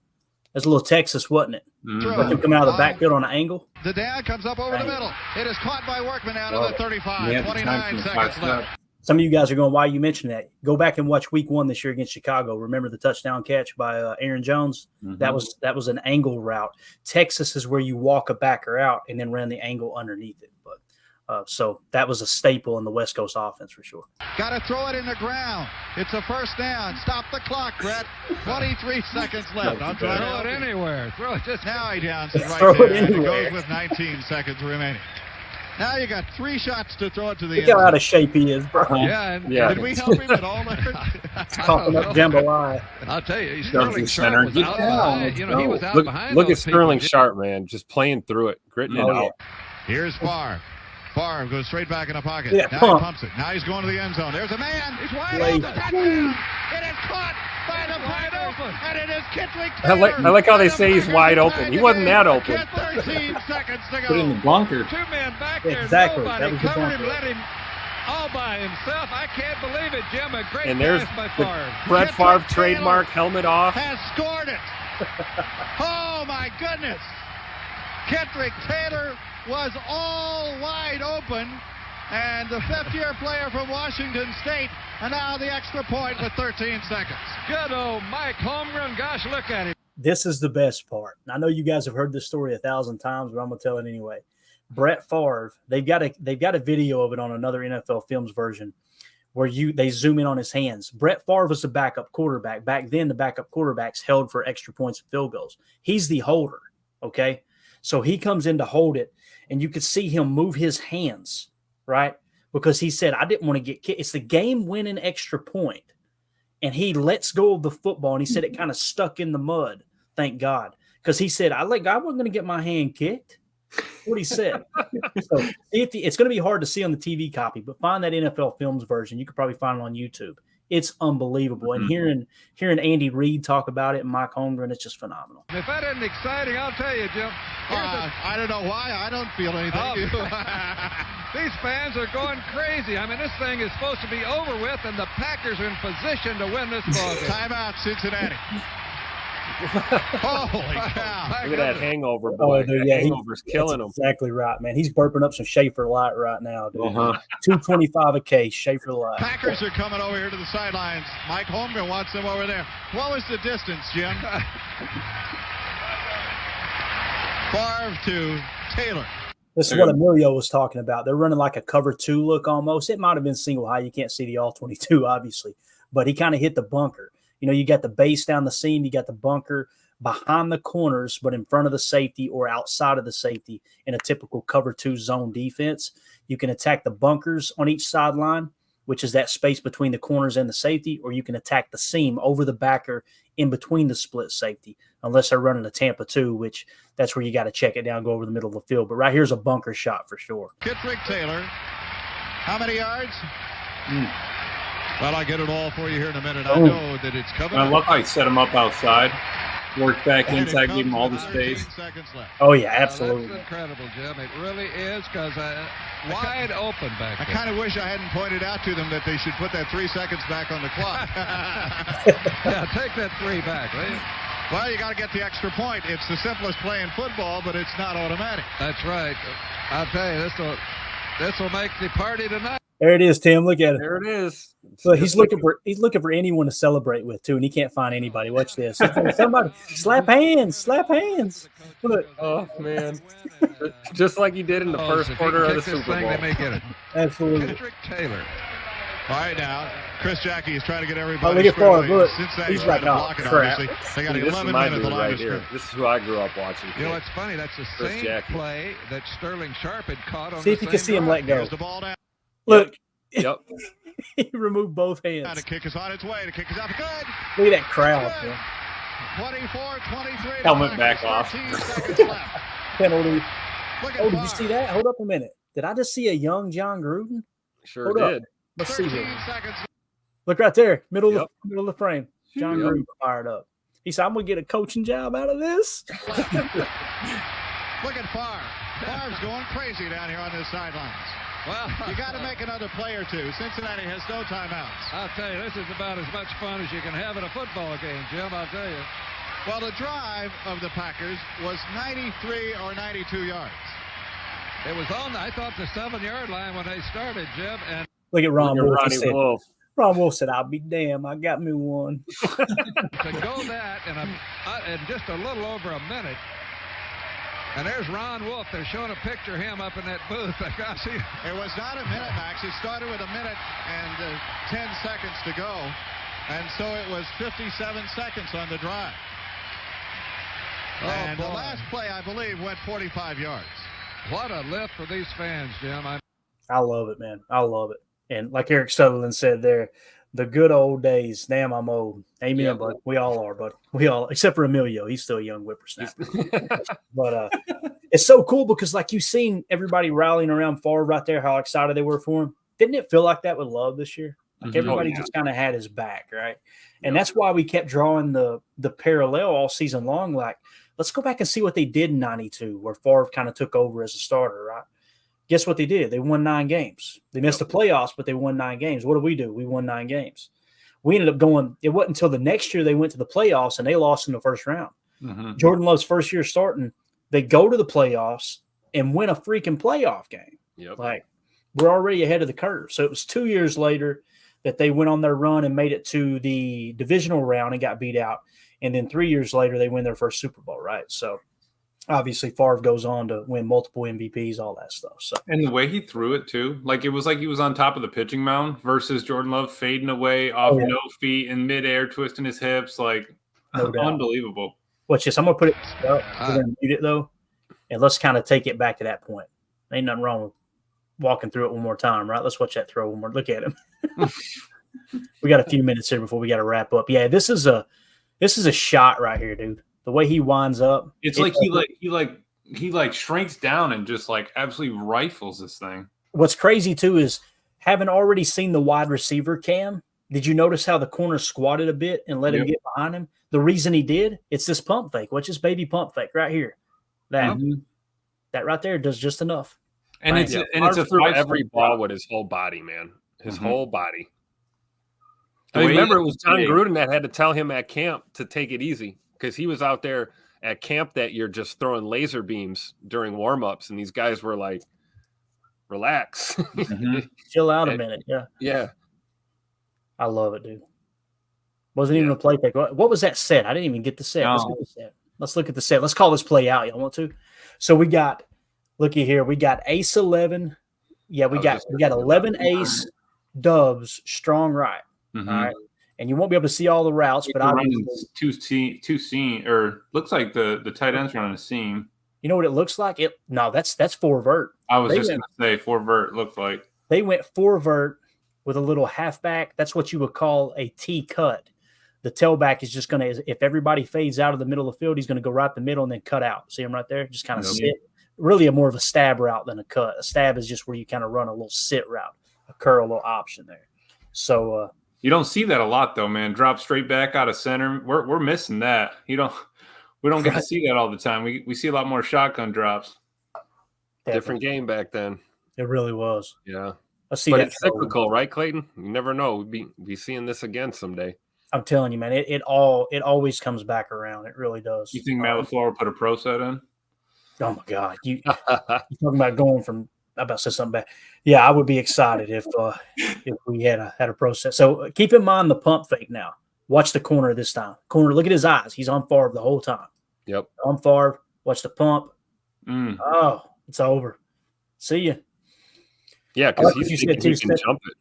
That's a little Texas, wasn't it? Like him coming out of the backfield on an angle. The down comes up over the middle. It is caught by Workman out of the 35. 29 seconds left. Some of you guys are going, why you mentioned that? Go back and watch week 1 this year against Chicago. Remember the touchdown catch by Aaron Jones? Mm-hmm. That was an angle route. Texas is where you walk a backer out and then run the angle underneath it. But so that was a staple in the West Coast offense for sure. Got to throw it in the ground. It's a first down. Stop the clock, Brett. 23 seconds left. I'm trying to throw it anywhere. Throw it just now. He downs it right there. And it goes with 19 seconds remaining. Now you got 3 shots to throw it to the end. Look how out of shape he is, bro. Yeah. Did we help him at all? Coughing up jambalaya. I'll tell you, Sterling Sharp was out behind. He was out behind. Look at Sterling Sharp, man, just playing through it, gritting it out. Here's Favre. Favre goes straight back in the pocket. Yeah, now he pumps it. Now he's going to the end zone. There's a man. He's wide open. Touchdown. It is caught by the wide open. And it is Kittlick Taylor. I like how they say he's wide open. He wasn't that open. 13 seconds to go. Put in the bunker. 2 men back there. Exactly. Nobody covered him. Let him all by himself. I can't believe it, Jim. A great and there's pass by Favre. Brett Favre trademark helmet off. Has scored it. Oh, my goodness. Kittlick Taylor was all wide open, and the 5th-year player from Washington State, and now the extra point with 13 seconds. Good old Mike Holmgren. Gosh, look at him. This is the best part. I know you guys have heard this story 1,000 times, but I'm going to tell it anyway. Brett Favre, they've got a video of it on another NFL Films version where they zoom in on his hands. Brett Favre was the backup quarterback. Back then, the backup quarterbacks held for extra points and field goals. He's the holder, okay? So he comes in to hold it, and you could see him move his hands, right? Because he said, I didn't want to get kicked. It's the game-winning extra point. And he lets go of the football, and he said it kind of stuck in the mud, thank God. Because he said, I wasn't going to get my hand kicked. What he said. So it's going to be hard to see on the TV copy, but find that NFL Films version. You could probably find it on YouTube. It's unbelievable. And hearing Andy Reid talk about it and Mike Holmgren, it's just phenomenal. If that isn't exciting, I'll tell you, Jim. I don't know why. I don't feel anything. These fans are going crazy. I mean, this thing is supposed to be over with, and the Packers are in position to win this ball game. Timeout, Cincinnati. Holy cow. Look at that hangover, boy. Dude, yeah, hangover's killing him. Exactly right, man. He's burping up some Schaefer Light right now, dude. $2.25 a case, Schaefer Light. Packers are coming over here to the sidelines. Mike Holmgren wants them over there. What was the distance, Jim? Favre to Taylor. This is what Emilio was talking about. They're running like a cover 2 look almost. It might have been single high. You can't see the all 22, obviously. But he kind of hit the bunker. You know, you got the base down the seam, you got the bunker behind the corners, but in front of the safety or outside of the safety in a typical cover 2 zone defense. You can attack the bunkers on each sideline, which is that space between the corners and the safety, or you can attack the seam over the backer in between the split safety, unless they're running a Tampa 2, which that's where you got to check it down, go over the middle of the field. But right here's a bunker shot for sure. Kitrick Taylor. How many yards? Well, I'll get it all for you here in a minute. I know that it's coming. I love how he set him up outside, worked back inside, gave him all the space. Oh, yeah, absolutely. That's incredible, Jim. It really is, because wide open back there. I kind of wish I hadn't pointed out to them that they should put that 3 seconds back on the clock. Yeah, take that 3 back, will you? Well, you got to get the extra point. It's the simplest play in football, but it's not automatic. That's right. I'll tell you, this will make the party tonight. There it is, Tim. Look at it. There it is. So he's looking for anyone to celebrate with too, and he can't find anybody. Watch this. Somebody slap hands. Look. Oh man. Just like he did in the first quarter of the Super Bowl. They may get it. Absolutely. Kitrick Taylor. All right, now Chris Jackie is trying to get everybody. Look at Favre. Look. He's right now. Crap. They got 11 This is minutes my dude of the right line here. This is who I grew up watching. You know, it's funny. That's the Chris same Jackie. play that Sterling Sharp had caught on See the if you can same see him drive. let go. Here's the ball down. Look. Yep. He removed both hands. The kick is on its way. The kick is out. Good. Look at that crowd. 24-23. Helmet back off. 13 seconds left. Penalty. Look at Oh, did you Favre. see that? Hold up a minute. Did I just see a young John Gruden? Sure Hold did. up. Let's see 13 here. seconds. Look right there, middle Yep. of the frame. John Yep. Gruden fired up. He said, "I'm gonna get a coaching job out of this." Look at Favre. Favre's going crazy down here on this sidelines. Well, You got to make another play or two. Cincinnati has no timeouts. I'll tell you, this is about as much fun as you can have at a football game, Jim. I'll tell you. Well, the drive of the Packers was 93 or 92 yards. It was on, I thought, the 7-yard line when they started, Jim. And Look at Ron Look at Wolf. He Ronnie said, Wolf. Ron Wolf said, "I'll be damned. I got me one." to go that in just a little over a minute. And there's Ron Wolf. They're showing a picture of him up in that booth. Gosh, It was not a minute, Max. It started with a minute and 10 seconds to go. And so it was 57 seconds on the drive. And the last play, I believe, went 45 yards. What a lift for these fans, Jim. I love it, man. I love it. And like Eric Sutherland said there, the good old days. Damn, I'm old. Amen, Yeah. bud. We all are, bud. We all, except for Emilio. He's still a young whippersnapper. But it's so cool because, like, you've seen everybody rallying around Favre right there, how excited they were for him. Didn't it feel like that with Love this year? Like everybody just kind of had his back, right? And that's why we kept drawing the parallel all season long. Like, let's go back and see what they did in '92, where Favre kind of took over as a starter, right? Guess what they did? They won 9 games. They missed the playoffs, but they won 9 games. What do? We won 9 games. We ended up going – it wasn't until the next year they went to the playoffs, and they lost in the first round. Jordan Love's first year starting, they go to the playoffs and win a freaking playoff game. Yep. Like, we're already ahead of the curve. So it was 2 years later that they went on their run and made it to the divisional round and got beat out. And then 3 years later, they win their first Super Bowl, right? So obviously Favre goes on to win multiple MVPs, all that stuff. So, and the way he threw it too, like it was like he was on top of the pitching mound versus Jordan Love fading away off no feet in midair, twisting his hips, like unbelievable. Watch this. I'm gonna put it. We're gonna mute it though, and let's kind of take it back to that point. Ain't nothing wrong with walking through it one more time, right? Let's watch that throw one more. Look at him. We got a few minutes here before we got to wrap up. Yeah, this is a shot right here, dude. The way he winds up, it's like he shrinks down and just like absolutely rifles this thing. What's crazy too is having already seen the wide receiver cam. Did you notice how the corner squatted a bit and let him get behind him? The reason he did, it's this pump fake. What's this baby pump fake right here? That right there does just enough. And right? it's a through every ball with his whole body, man. His whole body. I remember it was John Gruden that had to tell him at camp to take it easy because he was out there at camp that year just throwing laser beams during warm-ups, and these guys were like, relax. Chill out a minute. Yeah. I love it, dude. Wasn't even a play fake. What was that set? I didn't even get the set. Let's get the set. Let's look at the set. Let's call this play out. Y'all want to? So we got, looky here. We got ace 11. Yeah, we got 11 ace dubs strong right. All right. And you won't be able to see all the routes, but running two seam, or looks like the tight end's running a seam. You know what it looks like? That's four vert. I was just gonna say four vert looked like. They went four vert with a little halfback. That's what you would call a T cut. The tailback is just going to, if everybody fades out of the middle of the field, he's going to go right the middle and then cut out. See him right there? Just kind of sit. Really more of a stab route than a cut. A stab is just where you kind of run a little sit route, a curl, a little option there. So you don't see that a lot though, man. Drop straight back out of center. We're missing that. We don't get to see that all the time. We see a lot more shotgun drops. Different game back then. It really was. Yeah. Let's see. But it's cyclical, right, Clayton? You never know. We'll be seeing this again someday. I'm telling you, man, it always comes back around. It really does. You think Matt LaFleur will put a pro set in? Oh my God. You talking about going from, I about to say something bad. Yeah, I would be excited if we had a pro set. So keep in mind the pump fake now. Watch the corner this time. Corner, look at his eyes. He's on Favre the whole time. Yep. On Favre. Watch the pump. Oh, it's over. See ya. Yeah, because he can jump it.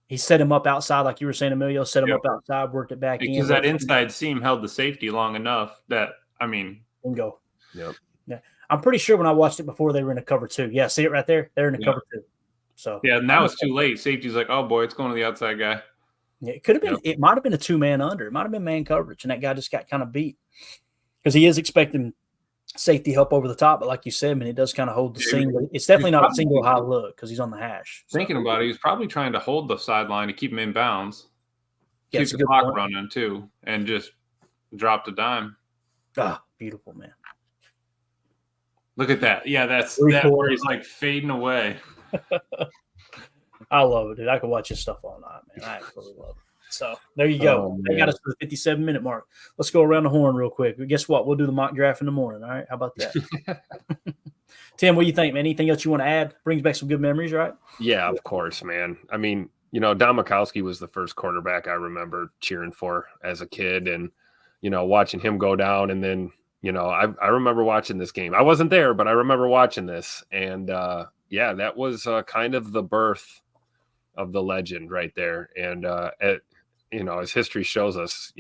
He set him up outside, like you were saying, Emilio. Set him up outside, worked it back in. Because that inside seam held the safety long enough that, bingo. Yep. Yeah. I'm pretty sure when I watched it before, they were in a cover two. Yeah, see it right there? They're in a cover two. So yeah, now it's too late. Safety's like, oh boy, it's going to the outside guy. Yeah, it could have been. It might have been a two-man under. It might have been man coverage, and that guy just got kind of beat because he is expecting safety help over the top. But like you said, it does kind of hold the seam. But it's definitely not a single high look because he's on the hash. Thinking about it, he was probably trying to hold the sideline to keep him in bounds, keep the clock running too, and just dropped a dime. Ah, beautiful, man. Look at that. Yeah, that's where he's like fading away. I love it, dude. I could watch his stuff all night, man. I absolutely love it. So there you go. They got us to the 57-minute mark. Let's go around the horn real quick. Guess what? We'll do the mock draft in the morning. All right. How about that? Tim, what do you think, man? Anything else you want to add? Brings back some good memories, right? Yeah, of course, man. I mean, Don Mikowski was the first quarterback I remember cheering for as a kid and, watching him go down. And then, I remember watching this game. I wasn't there, but I remember watching this. And, that was kind of the birth of the legend right there. And, as history shows us,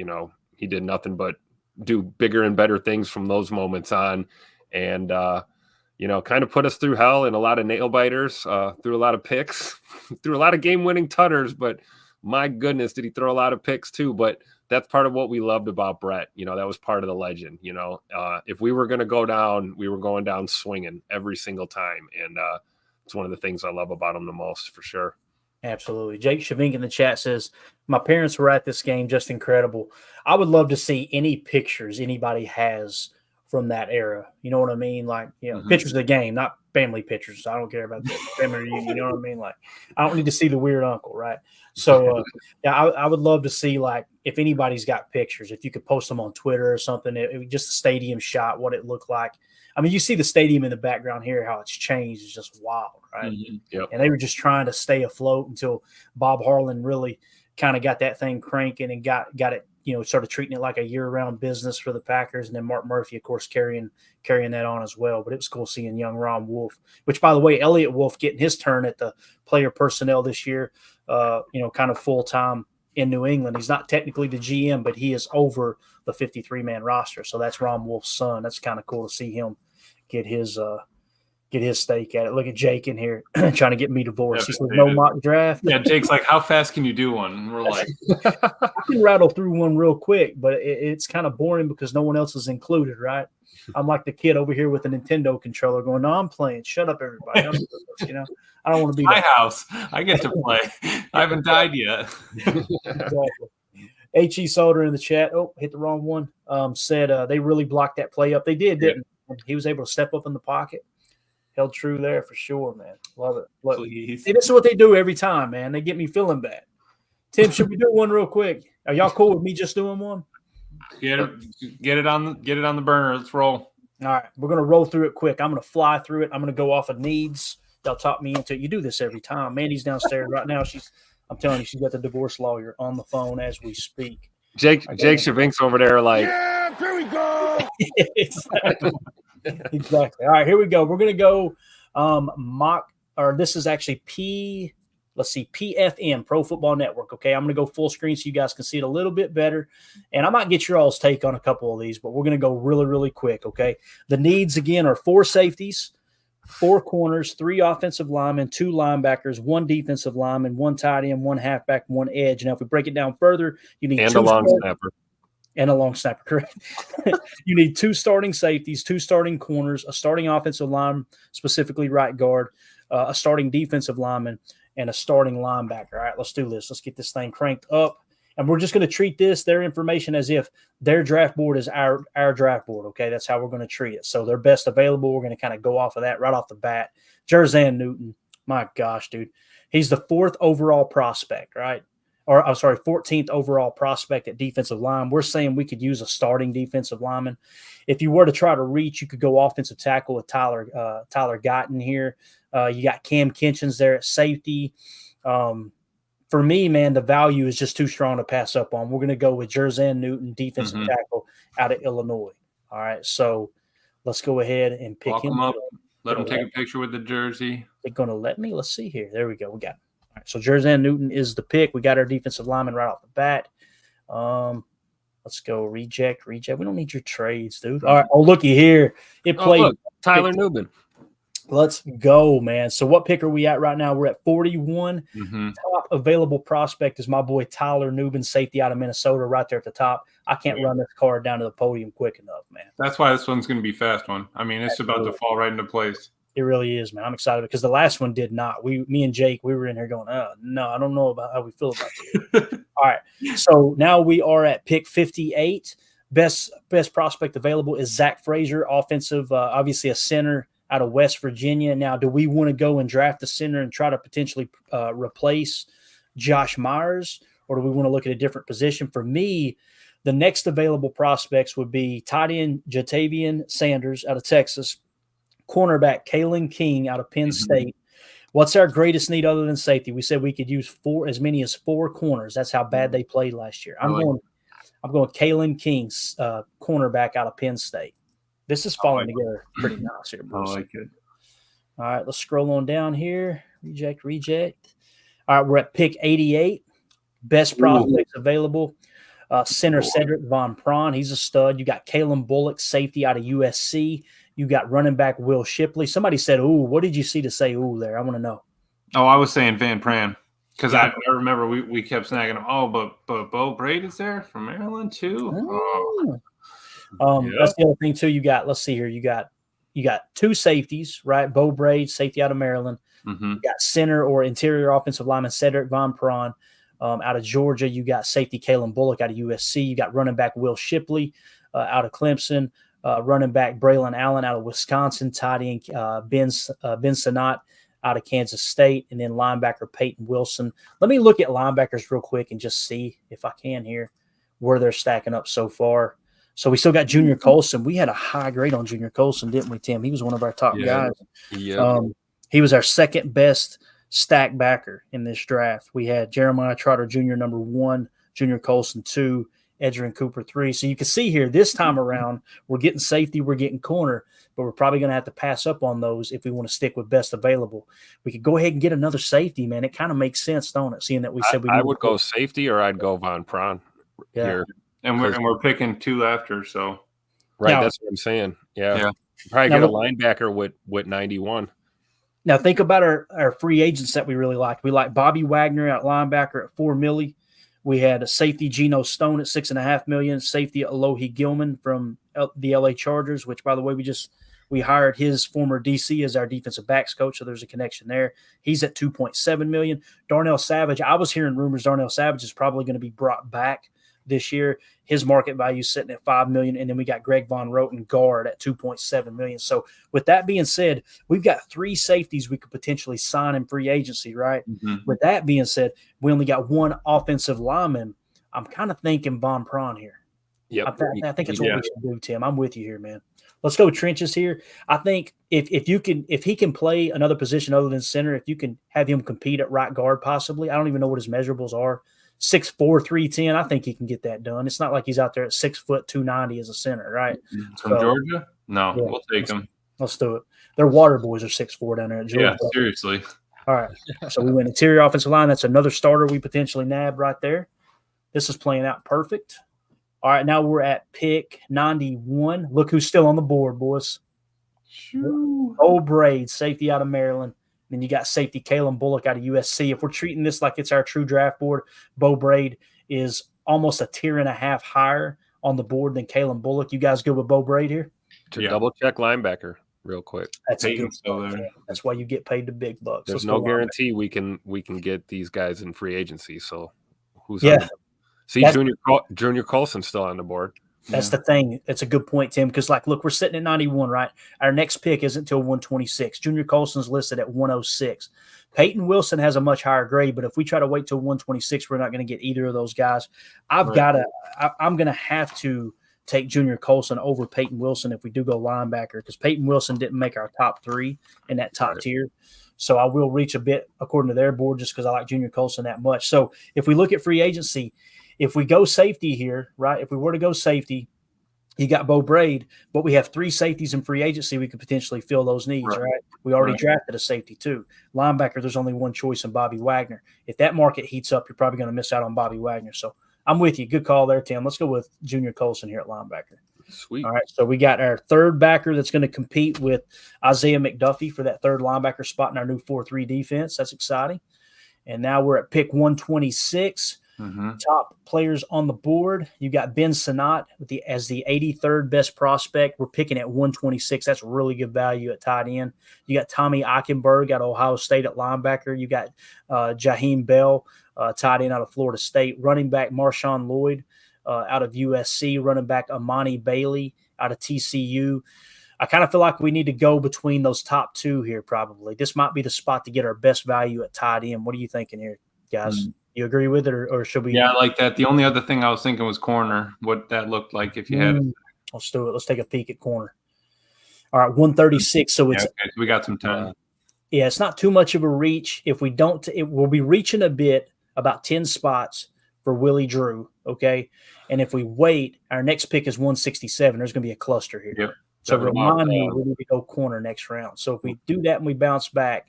he did nothing but do bigger and better things from those moments on. And, kind of put us through hell and a lot of nail biters, through a lot of picks, through a lot of game-winning tutters. But my goodness, did he throw a lot of picks too? But that's part of what we loved about Brett. That was part of the legend. If we were going to go down, we were going down swinging every single time. And it's one of the things I love about him the most, for sure. Absolutely. Jake Shavink in the chat says, my parents were at this game. Just incredible. I would love to see any pictures anybody has from that era. You know what I mean? Like, pictures of the game, not family pictures. I don't care about the family reunion. You know what I mean? Like, I don't need to see the weird uncle, right? So, I would love to see, like, if anybody's got pictures, if you could post them on Twitter or something, just a stadium shot, what it looked like. I mean, you see the stadium in the background here, how it's changed. It's just wild, right? Mm-hmm. Yep. And they were just trying to stay afloat until Bob Harlan really kind of got that thing cranking and got it started treating it like a year-round business for the Packers, and then Mark Murphy, of course, carrying that on as well. But it was cool seeing young Ron Wolf, which, by the way, Elliott Wolf getting his turn at the player personnel this year, kind of full-time in New England. He's not technically the GM, but he is over the 53-man roster. So that's Ron Wolf's son. That's kind of cool to see him get his stake at it. Look at Jake in here trying to get me divorced. He says no mock draft. Yeah, Jake's like, how fast can you do one? And we're like, I can rattle through one real quick, but it's kind of boring because no one else is included, right? I'm like the kid over here with a Nintendo controller going, no, I'm playing. Shut up, everybody. I don't want to be my house. I get to play. I haven't died yet. Exactly. H.E. Solder in the chat. Oh, hit the wrong one. Said they really blocked that play up. They did, didn't they? He was able to step up in the pocket. Held true there for sure, man. Love it. See, this is what they do every time, man. They get me feeling bad. Tim, should we do one real quick? Are y'all cool with me just doing one? Get it on the burner. Let's roll. All right, we're gonna roll through it quick. I'm gonna fly through it. I'm gonna go off of needs. They'll talk me into it. You do this every time. Mandy's downstairs right now. I'm telling you, she's got the divorce lawyer on the phone as we speak. Jake Shavink's over there like, Yeah, here we go. Exactly. All right, here we go. We're going to go this is actually PFN, Pro Football Network. Okay, I'm going to go full screen so you guys can see it a little bit better. And I might get your all's take on a couple of these, but we're going to go really, really quick. Okay, the needs again are 4 safeties, 4 corners, 3 offensive linemen, 2 linebackers, 1 defensive lineman, 1 tight end, 1 halfback, 1 edge. Now, if we break it down further, you need 2 a long snapper. And a long snapper, correct. You need 2 starting safeties, 2 starting corners, a starting offensive line, specifically right guard, a starting defensive lineman, and a starting linebacker. All right, let's do this. Let's get this thing cranked up. And we're just going to treat their information as if their draft board is our draft board, okay? That's how we're going to treat it. So their best available, we're going to kind of go off of that right off the bat. Jerzan Newton, my gosh, dude. He's the 4th overall prospect, right? Or I'm sorry, 14th overall prospect at defensive line. We're saying we could use a starting defensive lineman. If you were to try to reach, you could go offensive tackle with Tyler Guyton here. You got Cam Kinchins there at safety. For me, man, the value is just too strong to pass up on. We're going to go with Jerzan Newton, defensive tackle out of Illinois. All right, so let's go ahead and pick him up. Let him take a picture with the jersey. They're going to let me? Let's see here. There we go. We got him. All right, so Jerzan Newton is the pick. We got our defensive lineman right off the bat. Let's go reject. We don't need your trades, dude. All right. Oh, looky here. It played. Look, Tyler Newman. Let's go, man. So what pick are we at right now? We're at 41. Top available prospect is my boy Tyler Newman, safety out of Minnesota, right there at the top. I can't run this card down to the podium quick enough, man. That's why this one's going to be a fast one. I mean, it's about to fall right into place. It really is, man. I'm excited because the last one did not. Me and Jake, we were in here going, no, I don't know about how we feel about it. All right. So now we are at pick 58. Best prospect available is Zach Frazier, offensive, obviously a center out of West Virginia. Now, do we want to go and draft the center and try to potentially replace Josh Myers, or do we want to look at a different position? For me, the next available prospects would be tight end Jatavian Sanders out of Texas, cornerback Kalen King out of Penn State. What's our greatest need other than safety? We said we could use as many as 4 corners. That's how bad they played last year. I'm going Kalen King, cornerback out of Penn State. This is falling together pretty nice here, Bruce. I like it. All right, let's scroll on down here. Reject. All right, we're at pick 88. Best prospects available. Center Cedric Von Prawn. He's a stud. You got Kalen Bullock, safety out of USC. You got running back Will Shipley. Somebody said, ooh, what did you see to say ooh there? I want to know. Oh, I was saying Van Pran. Because I remember we kept snagging him. Oh, but Bo Brady's there from Maryland too? That's the other thing too. You got, let's see here. You got 2 safeties, right? Bo Braid, safety out of Maryland. You got center or interior offensive lineman Cedric Von Prawn out of Georgia. You got safety Kalen Bullock out of USC. You got running back Will Shipley out of Clemson. Running back Braylon Allen out of Wisconsin. Tight end Ben Sinnott out of Kansas State. And then linebacker Peyton Wilson. Let me look at linebackers real quick and just see if I can here where they're stacking up so far. So we still got Junior Colson. We had a high grade on Junior Colson, didn't we, Tim? He was one of our top guys. Yeah. He was our second best stack backer in this draft. We had Jeremiah Trotter Jr. number 1, Junior Colson 2, Edgerrin Cooper 3. So you can see here this time around, we're getting safety, we're getting corner, but we're probably going to have to pass up on those if we want to stick with best available. We could go ahead and get another safety, man. It kind of makes sense, don't it? Seeing that we said I would go safety, or I'd go Von Pron here. And we're picking 2 after, so right. That's what I'm saying. Yeah. Probably get a linebacker with 91. Now think about our free agents that we really liked. We like Bobby Wagner at linebacker at $4 million. We had a safety Geno Stone at $6.5 million. Safety Alohi Gilman from the LA Chargers, which by the way we hired his former DC as our defensive backs coach, so there's a connection there. He's at $2.7 million. Darnell Savage, I was hearing rumors Darnell Savage is probably going to be brought back this year. His market value is sitting at $5 million, and then we got Greg Von Roten guard at $2.7 million. So with that being said, we've got 3 safeties we could potentially sign in free agency, right? Mm-hmm. With that being said, we only got 1 offensive lineman. I'm kind of thinking Von Pron here. Yep. I think it's what we should do, Tim. I'm with you here, man. Let's go trenches here. I think if he can play another position other than center, if you can have him compete at right guard possibly, I don't even know what his measurables are. 6'4", 310. I think he can get that done. It's not like he's out there at 6 foot 290 as a center, right? From Georgia? No, we'll take him. Let's do it. Their water boys are 6'4" down there at Georgia. Yeah, seriously. All right. So we went interior offensive line. That's another starter we potentially nabbed right there. This is playing out perfect. All right, now we're at pick 91. Look who's still on the board, boys. Old Braid, safety out of Maryland. Then you got safety Kalen Bullock out of USC. If we're treating this like it's our true draft board, Bo Braid is almost a tier and a half higher on the board than Kalen Bullock. You guys good with Bo Braid here? To double check linebacker real quick. That's a good point. That's why you get paid the big bucks. There's no guarantee we can get these guys in free agency. So who's on the board? See, Junior Colson's still on the board. That's the thing. It's a good point, Tim, because, look, we're sitting at 91, right? Our next pick isn't until 126. Junior Colson's listed at 106. Peyton Wilson has a much higher grade, but if we try to wait till 126, we're not going to get either of those guys. I'm going to have to take Junior Colson over Peyton Wilson if we do go linebacker, because Peyton Wilson didn't make our top 3 in that top tier. So I will reach a bit according to their board just because I like Junior Colson that much. So if we look at free agency, if we go safety here, right, if we were to go safety, you got Bo Braid, but we have 3 safeties in free agency. We could potentially fill those needs, right? We already drafted a safety too. Linebacker, there's only one choice in Bobby Wagner. If that market heats up, you're probably going to miss out on Bobby Wagner. So I'm with you. Good call there, Tim. Let's go with Junior Colson here at linebacker. Sweet. All right, so we got our third backer that's going to compete with Isaiah McDuffie for that third linebacker spot in our new 4-3 defense. That's exciting. And now we're at pick 126. Top players on the board. You got Ben Sinnott as the 83rd best prospect. We're picking at 126. That's really good value at tight end. You got Tommy Eichenberg out of Ohio State at linebacker. You got Jaheim Bell, tight end out of Florida State. Running back Marshawn Lloyd out of USC. Running back Amani Bailey out of TCU. I kind of feel like we need to go between those top 2 here probably. This might be the spot to get our best value at tight end. What are you thinking here, guys? You agree with it, or should we? Yeah, I like that. The only other thing I was thinking was corner, what that looked like if you had it. Let's do it. Let's take a peek at corner. All right, 136. So it's so we got some time. Yeah, it's not too much of a reach. If we don't, we'll be reaching a bit, about 10 spots for Willie Drew, okay? And if we wait, our next pick is 167. There's going to be a cluster here. Yep. So remind me, we need to go corner next round. So if we do that and we bounce back,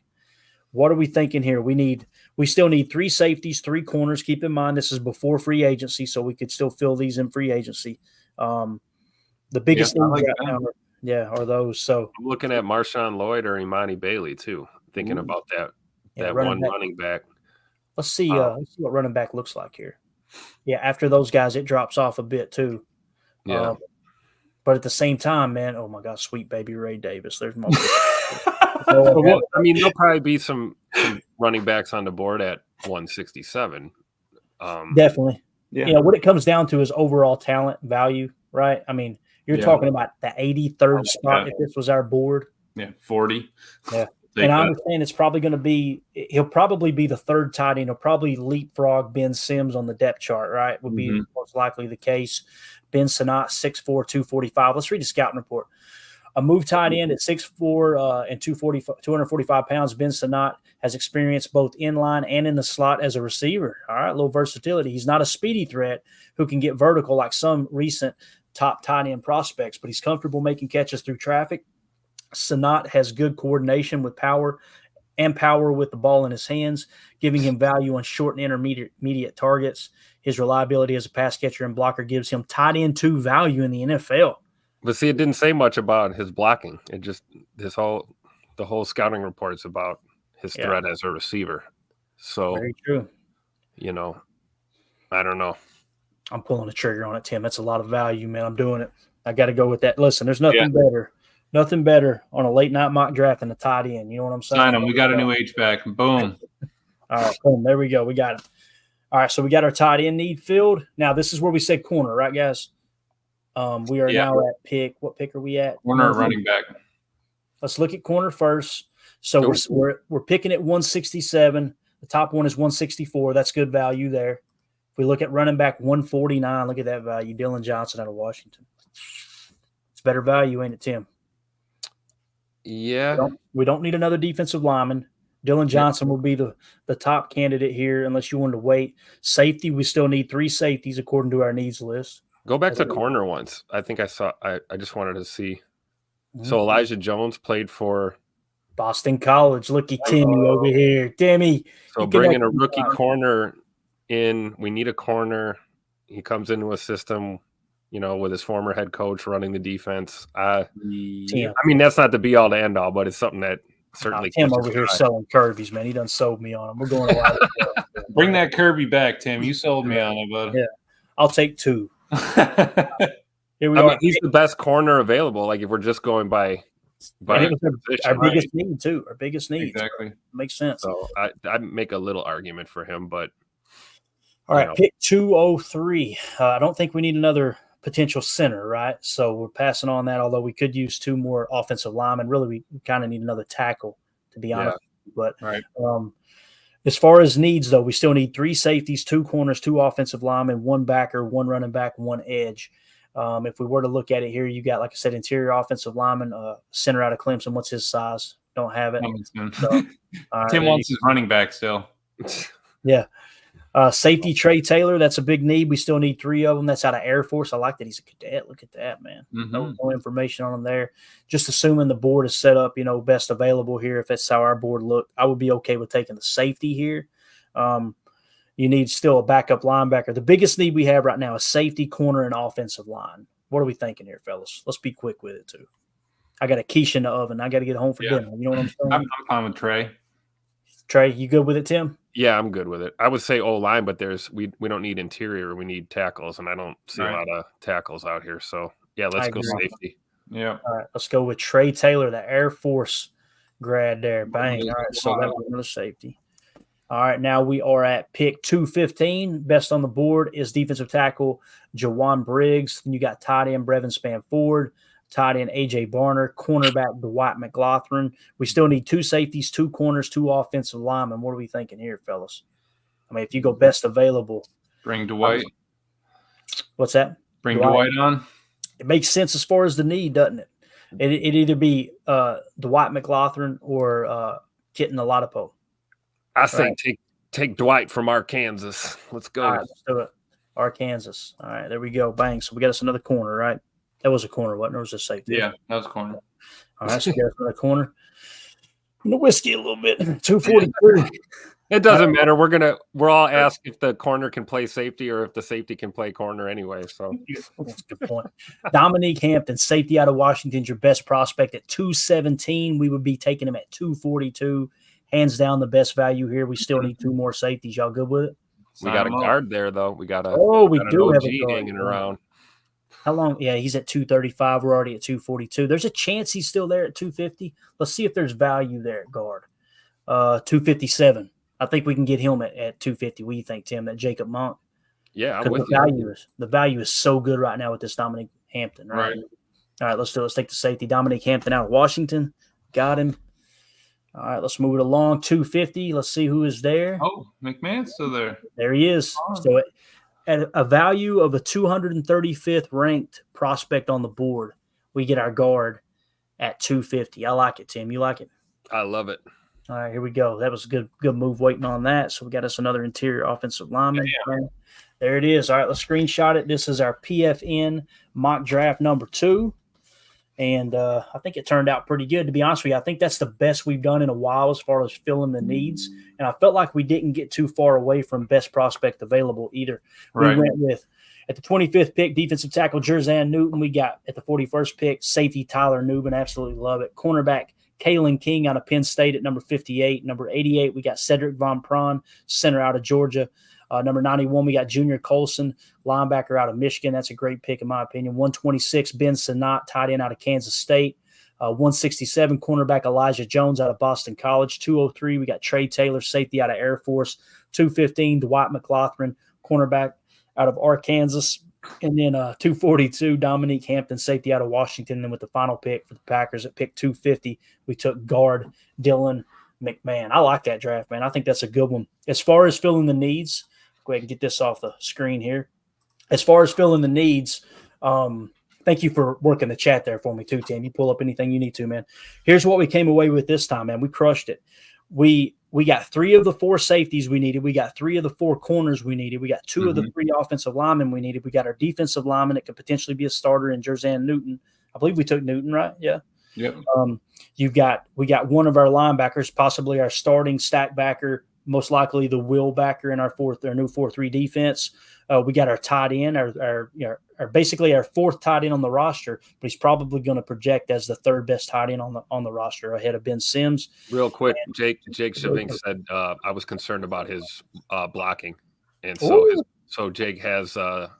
what are we thinking here? We still need 3 safeties, 3 corners. Keep in mind this is before free agency, so we could still fill these in free agency. The biggest things right now are those. So I'm looking at Marshawn Lloyd or Imani Bailey too. Thinking about that running back. Let's see what running back looks like here. Yeah, after those guys, it drops off a bit too. Yeah. But at the same time, man, oh my God, sweet baby Ray Davis. There's my I mean, there'll probably be some running backs on the board at 167. Definitely. Yeah. What it comes down to is overall talent value, right? I mean, you're talking about the 83rd spot if this was our board. Yeah, 40. Yeah. And I understand it's probably going to be – he'll probably be the third tight end. He'll probably leapfrog Ben Sims on the depth chart, right? Would be most likely the case. Ben Sinnott, 6'4", 245. Let's read the scouting report. A move tight end at 6'4" and 245 pounds, Ben Sinnott has experience both in line and in the slot as a receiver. All right, a little versatility. He's not a speedy threat who can get vertical like some recent top tight end prospects, but he's comfortable making catches through traffic. Sinnott has good coordination with power with the ball in his hands, giving him value on short and intermediate targets. His reliability as a pass catcher and blocker gives him tight end 2 value in the NFL. But see, it didn't say much about his blocking. It just the whole scouting reports about his threat as a receiver. So very true. I don't know. I'm pulling the trigger on it, Tim. That's a lot of value, man. I'm doing it. I got to go with that. Listen, there's nothing better on a late night mock draft than a tight end. You know what I'm saying? Sign him. We got a new H-back. Boom. All right, boom. There we go. We got it. All right, so we got our tight end need filled. Now, this is where we said corner, right, guys? We are now at pick. What pick are we at? Corner or running back? Let's look at corner first. So we're picking at 167. The top one is 164. That's good value there. If we look at running back 149, look at that value. Dylan Johnson out of Washington. It's better value, ain't it, Tim? Yeah. We don't need another defensive lineman. Dylan Johnson will be the top candidate here unless you wanted to wait. Safety, we still need 3 safeties according to our needs list. Go back to corner once. I think I saw – I just wanted to see. So Elijah Jones played for – Boston College. Looky Timmy over here. Timmy. So bringing a rookie corner in. We need a corner. He comes into a system, with his former head coach running the defense. I mean, that's not the be-all to end-all, but it's something that certainly Tim over here selling Kirby's, man. He done sold me on him. We're going a lot. Bring that Kirby back, Tim. You sold me on it, bud. Yeah. I'll take 2. Here we are. He's the best corner available. Like if we're just going by our biggest need too. Our biggest need. Exactly. Makes sense. So I make a little argument for him, but all right, pick 203. I don't think we need another potential center, right? So we're passing on that. Although we could use 2 more offensive linemen. Really, we kind of need another tackle, to be honest. But as far as needs, though, we still need 3 safeties, 2 corners, 2 offensive linemen, 1 backer, 1 running back, 1 edge. If we were to look at it here, you got, like I said, interior offensive lineman, center out of Clemson. What's his size? Don't have it. So, Tim wants his running back still. Yeah. Safety, Trey Taylor. That's a big need. We still need 3 of them. That's out of Air Force. I like that he's a cadet. Look at that, man. No information on him there. Just assuming the board is set up, best available here. If that's how our board looked, I would be okay with taking the safety here. You need still a backup linebacker. The biggest need we have right now is safety, corner, and offensive line. What are we thinking here, fellas? Let's be quick with it, too. I got a quiche in the oven. I got to get home for dinner. You know what I'm saying? I'm fine with Trey. Trey, you good with it, Tim? Yeah, I'm good with it. I would say O-line, but we don't need interior. We need tackles, and I don't see a lot of tackles out here. So, yeah, let's go safety. Yeah. All right, let's go with Trey Taylor, the Air Force grad there. Bang. All right, so that was another safety. All right, now we are at pick 215. Best on the board is defensive tackle Jawan Briggs. Then you got tight end Brevin Spanford, tight end A.J. Barner, cornerback Dwight McLaughlin. We still need 2 safeties, 2 corners, 2 offensive linemen. What are we thinking here, fellas? I mean, if you go best available. Bring Dwight. What's that? Bring Dwight on. It makes sense as far as the need, doesn't it? It'd either be Dwight McLaughlin or Kitten Oladipo. I say take Dwight from Arkansas. Let's go. All right, let's do it. Arkansas. All right, there we go. Bang. So we got us another corner, right? That was a corner, wasn't it? Or was it a safety? Yeah, that was a corner. All right, so we got us another corner. The whiskey a little bit. 243. It doesn't matter. We're all asked if the corner can play safety or if the safety can play corner anyway. So that's a good point. Dominique Hampton, safety out of Washington, your best prospect at 217. We would be taking him at 242. Hands down, the best value here. We still need 2 more safeties. Y'all good with it? We got a guard there, though. We got a we do have a guard hanging around. How long? Yeah, he's at 235. We're already at 242. There's a chance he's still there at 250. Let's see if there's value there at guard. 257. I think we can get him at 250. What do you think, Tim? That Jacob Monk? Yeah, I'm with you. The value is so good right now with this Dominique Hampton, right? All right, let's do it. Let's take the safety. Dominique Hampton out of Washington. Got him. All right, let's move it along. 250. Let's see who is there. Oh, McMahon's still there. There he is. So at a value of a 235th ranked prospect on the board, we get our guard at 250. I like it, Tim. You like it? I love it. All right, here we go. That was a good move waiting on that. So we got us another interior offensive lineman. Yeah. There it is. All right, let's screenshot it. This is our PFN mock draft number 2. And I think it turned out pretty good, to be honest with you. I think that's the best we've done in a while as far as filling the needs. And I felt like we didn't get too far away from best prospect available either. Right. We went with, at the 25th pick, defensive tackle Jerzan Newton. We got at the 41st pick, safety Tyler Nubin. Absolutely love it. Cornerback Kalen King out of Penn State at number 58. Number 88, we got Cedric Von Prawn, center out of Georgia. Number 91, we got Junior Colson, linebacker out of Michigan. That's a great pick, in my opinion. 126, Ben Sanat, tight end out of Kansas State. 167, cornerback Elijah Jones out of Boston College. 203, we got Trey Taylor, safety out of Air Force. 215, Dwight McLaughlin, cornerback out of Arkansas. And then 242, Dominique Hampton, safety out of Washington. And then with the final pick for the Packers at pick 250, we took guard Dylan McMahon. I like that draft, man. I think that's a good one. As far as filling the needs, go ahead and get this off the screen here. As far as filling the needs, thank you for working the chat there for me too, Tim. You pull up anything you need to, man. Here's what we came away with this time, man. We crushed it. We got 3 of the 4 safeties we needed. We got 3 of the 4 corners we needed. We got 2 of the 3 offensive linemen we needed. We got our defensive lineman that could potentially be a starter in Jerzan Newton. I believe we took Newton, right? Yeah. Yep. We got one of our linebackers, possibly our starting stack backer, most likely the will backer in our new 4-3 defense. We got our tight end, our basically our 4th tight end on the roster, but he's probably going to project as the 3rd best tight end on the roster ahead of Ben Sims. Real quick, Jake Shavink said I was concerned about his blocking, and so Jake has the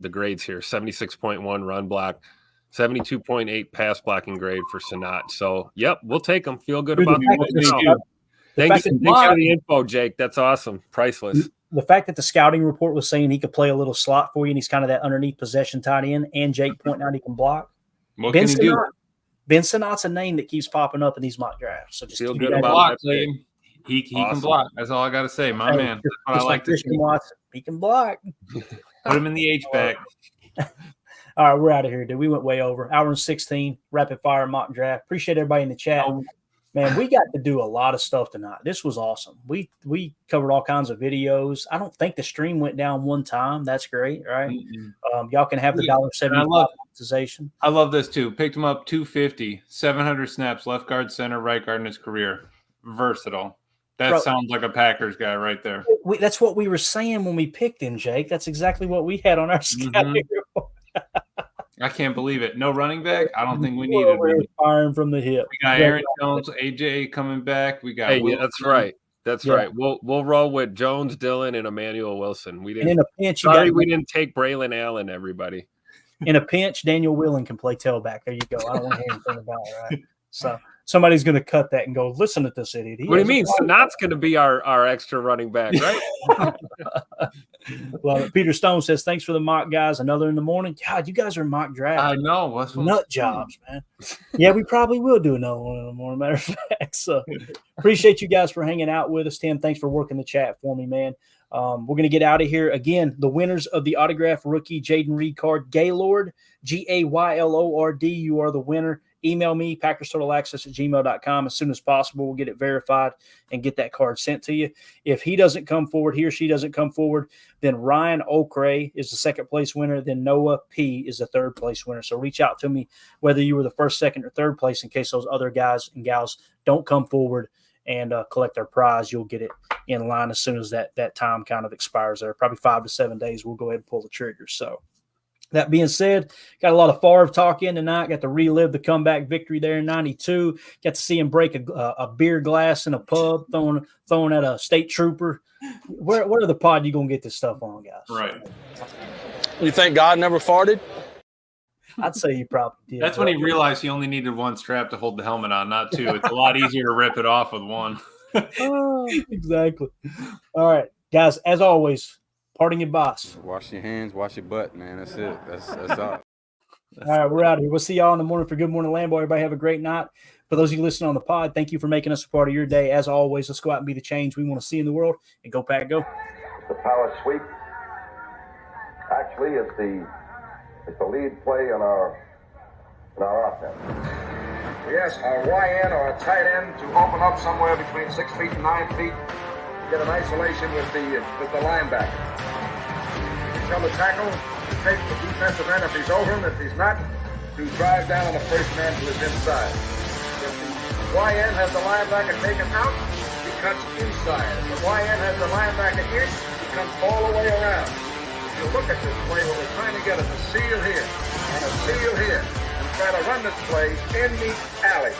grades here: 76.1 run block, 72.8 pass blocking grade for Sanat. So, yep, we'll take him. Feel good about that. Thanks for the info, Jake. That's awesome. Priceless. The fact that the scouting report was saying he could play a little slot for you, and he's kind of that underneath possession tight end, and Jake pointing out he can block. What can he do? Ben Sanat's a name that keeps popping up in these mock drafts. So just feel good about that. He can block. That's all I got to say, my man. That's what I like to see. He can block. Put him in the H-back. All right, we're out of here, dude. We went way over. Hour and 16, rapid fire mock draft. Appreciate everybody in the chat. Man, we got to do a lot of stuff tonight. This was awesome. We covered all kinds of videos. I don't think the stream went down one time. That's great, right? Y'all can have the $1.75 monetization. I love this too. Picked him up 250, 700 snaps, left guard, center, right guard in his career. Versatile. That sounds like a Packers guy right there. That's what we were saying when we picked him, Jake. That's exactly what we had on our scouting report. I can't believe it. No running back? I don't think we needed him. Firing from the hip. We got Aaron Jones, AJ coming back. We got that's right. That's right. We'll roll with Jones, Dillon, and Emmanuel Wilson. We didn't. In a pinch, we didn't take Braylon Allen. Everybody. In a pinch, Daniel Whelan can play tailback. There you go. I don't want to hear anything about it. Right. So somebody's going to cut that and go, listen to this idiot. What do you mean? Sanat's going to be our extra running back, right? Well, Peter Stone says, thanks for the mock, guys. Another in the morning. God, you guys are mock draft. I know. What's nut jobs, man. Yeah, we probably will do another one in the morning, matter of fact. So appreciate you guys for hanging out with us. Tim, thanks for working the chat for me, man. We're going to get out of here. Again, the winners of the autograph rookie Jaden Reed card, Gaylord, Gaylord. You are the winner. Email me, PackersTotalAccess@gmail.com as soon as possible. We'll get it verified and get that card sent to you. If he doesn't come forward, he or she doesn't come forward, then Ryan Okray is the 2nd place winner. Then Noah P is the 3rd place winner. So reach out to me whether you were the 1st, 2nd, or 3rd place in case those other guys and gals don't come forward and collect their prize. You'll get it in line as soon as that time kind of expires there. Probably 5 to 7 days. We'll go ahead and pull the trigger. So that being said, got a lot of Favre talk in tonight. Got to relive the comeback victory there in '92. Got to see him break a beer glass in a pub, throwing at a state trooper. Where are the pod you gonna get this stuff on, guys? Right. You think God never farted? I'd say he probably did. That's when he realized he only needed one strap to hold the helmet on, not 2. It's a lot easier to rip it off with 1. Exactly. All right, guys. As always. Parting advice. Wash your hands, wash your butt, man. That's it. That's all. All right, we're out of here. We'll see y'all in the morning for Good Morning Lambeau. Everybody have a great night. For those of you listening on the pod, thank you for making us a part of your day. As always, let's go out and be the change we want to see in the world. And go, Pack, go. The power sweep. Actually, it's the lead play in our in our offense. Yes, a YN or a tight end to open up somewhere between 6 feet and 9 feet. Get an isolation with the linebacker. You tell the tackle to take the defensive end if he's over him. If he's not, to drive down on the first man to his inside. If the YN has the linebacker taken out, he cuts inside. If the YN has the linebacker in, he comes all the way around. If you look at this play, what we're trying to get is a seal here and a seal here. And try to run this play in the alley.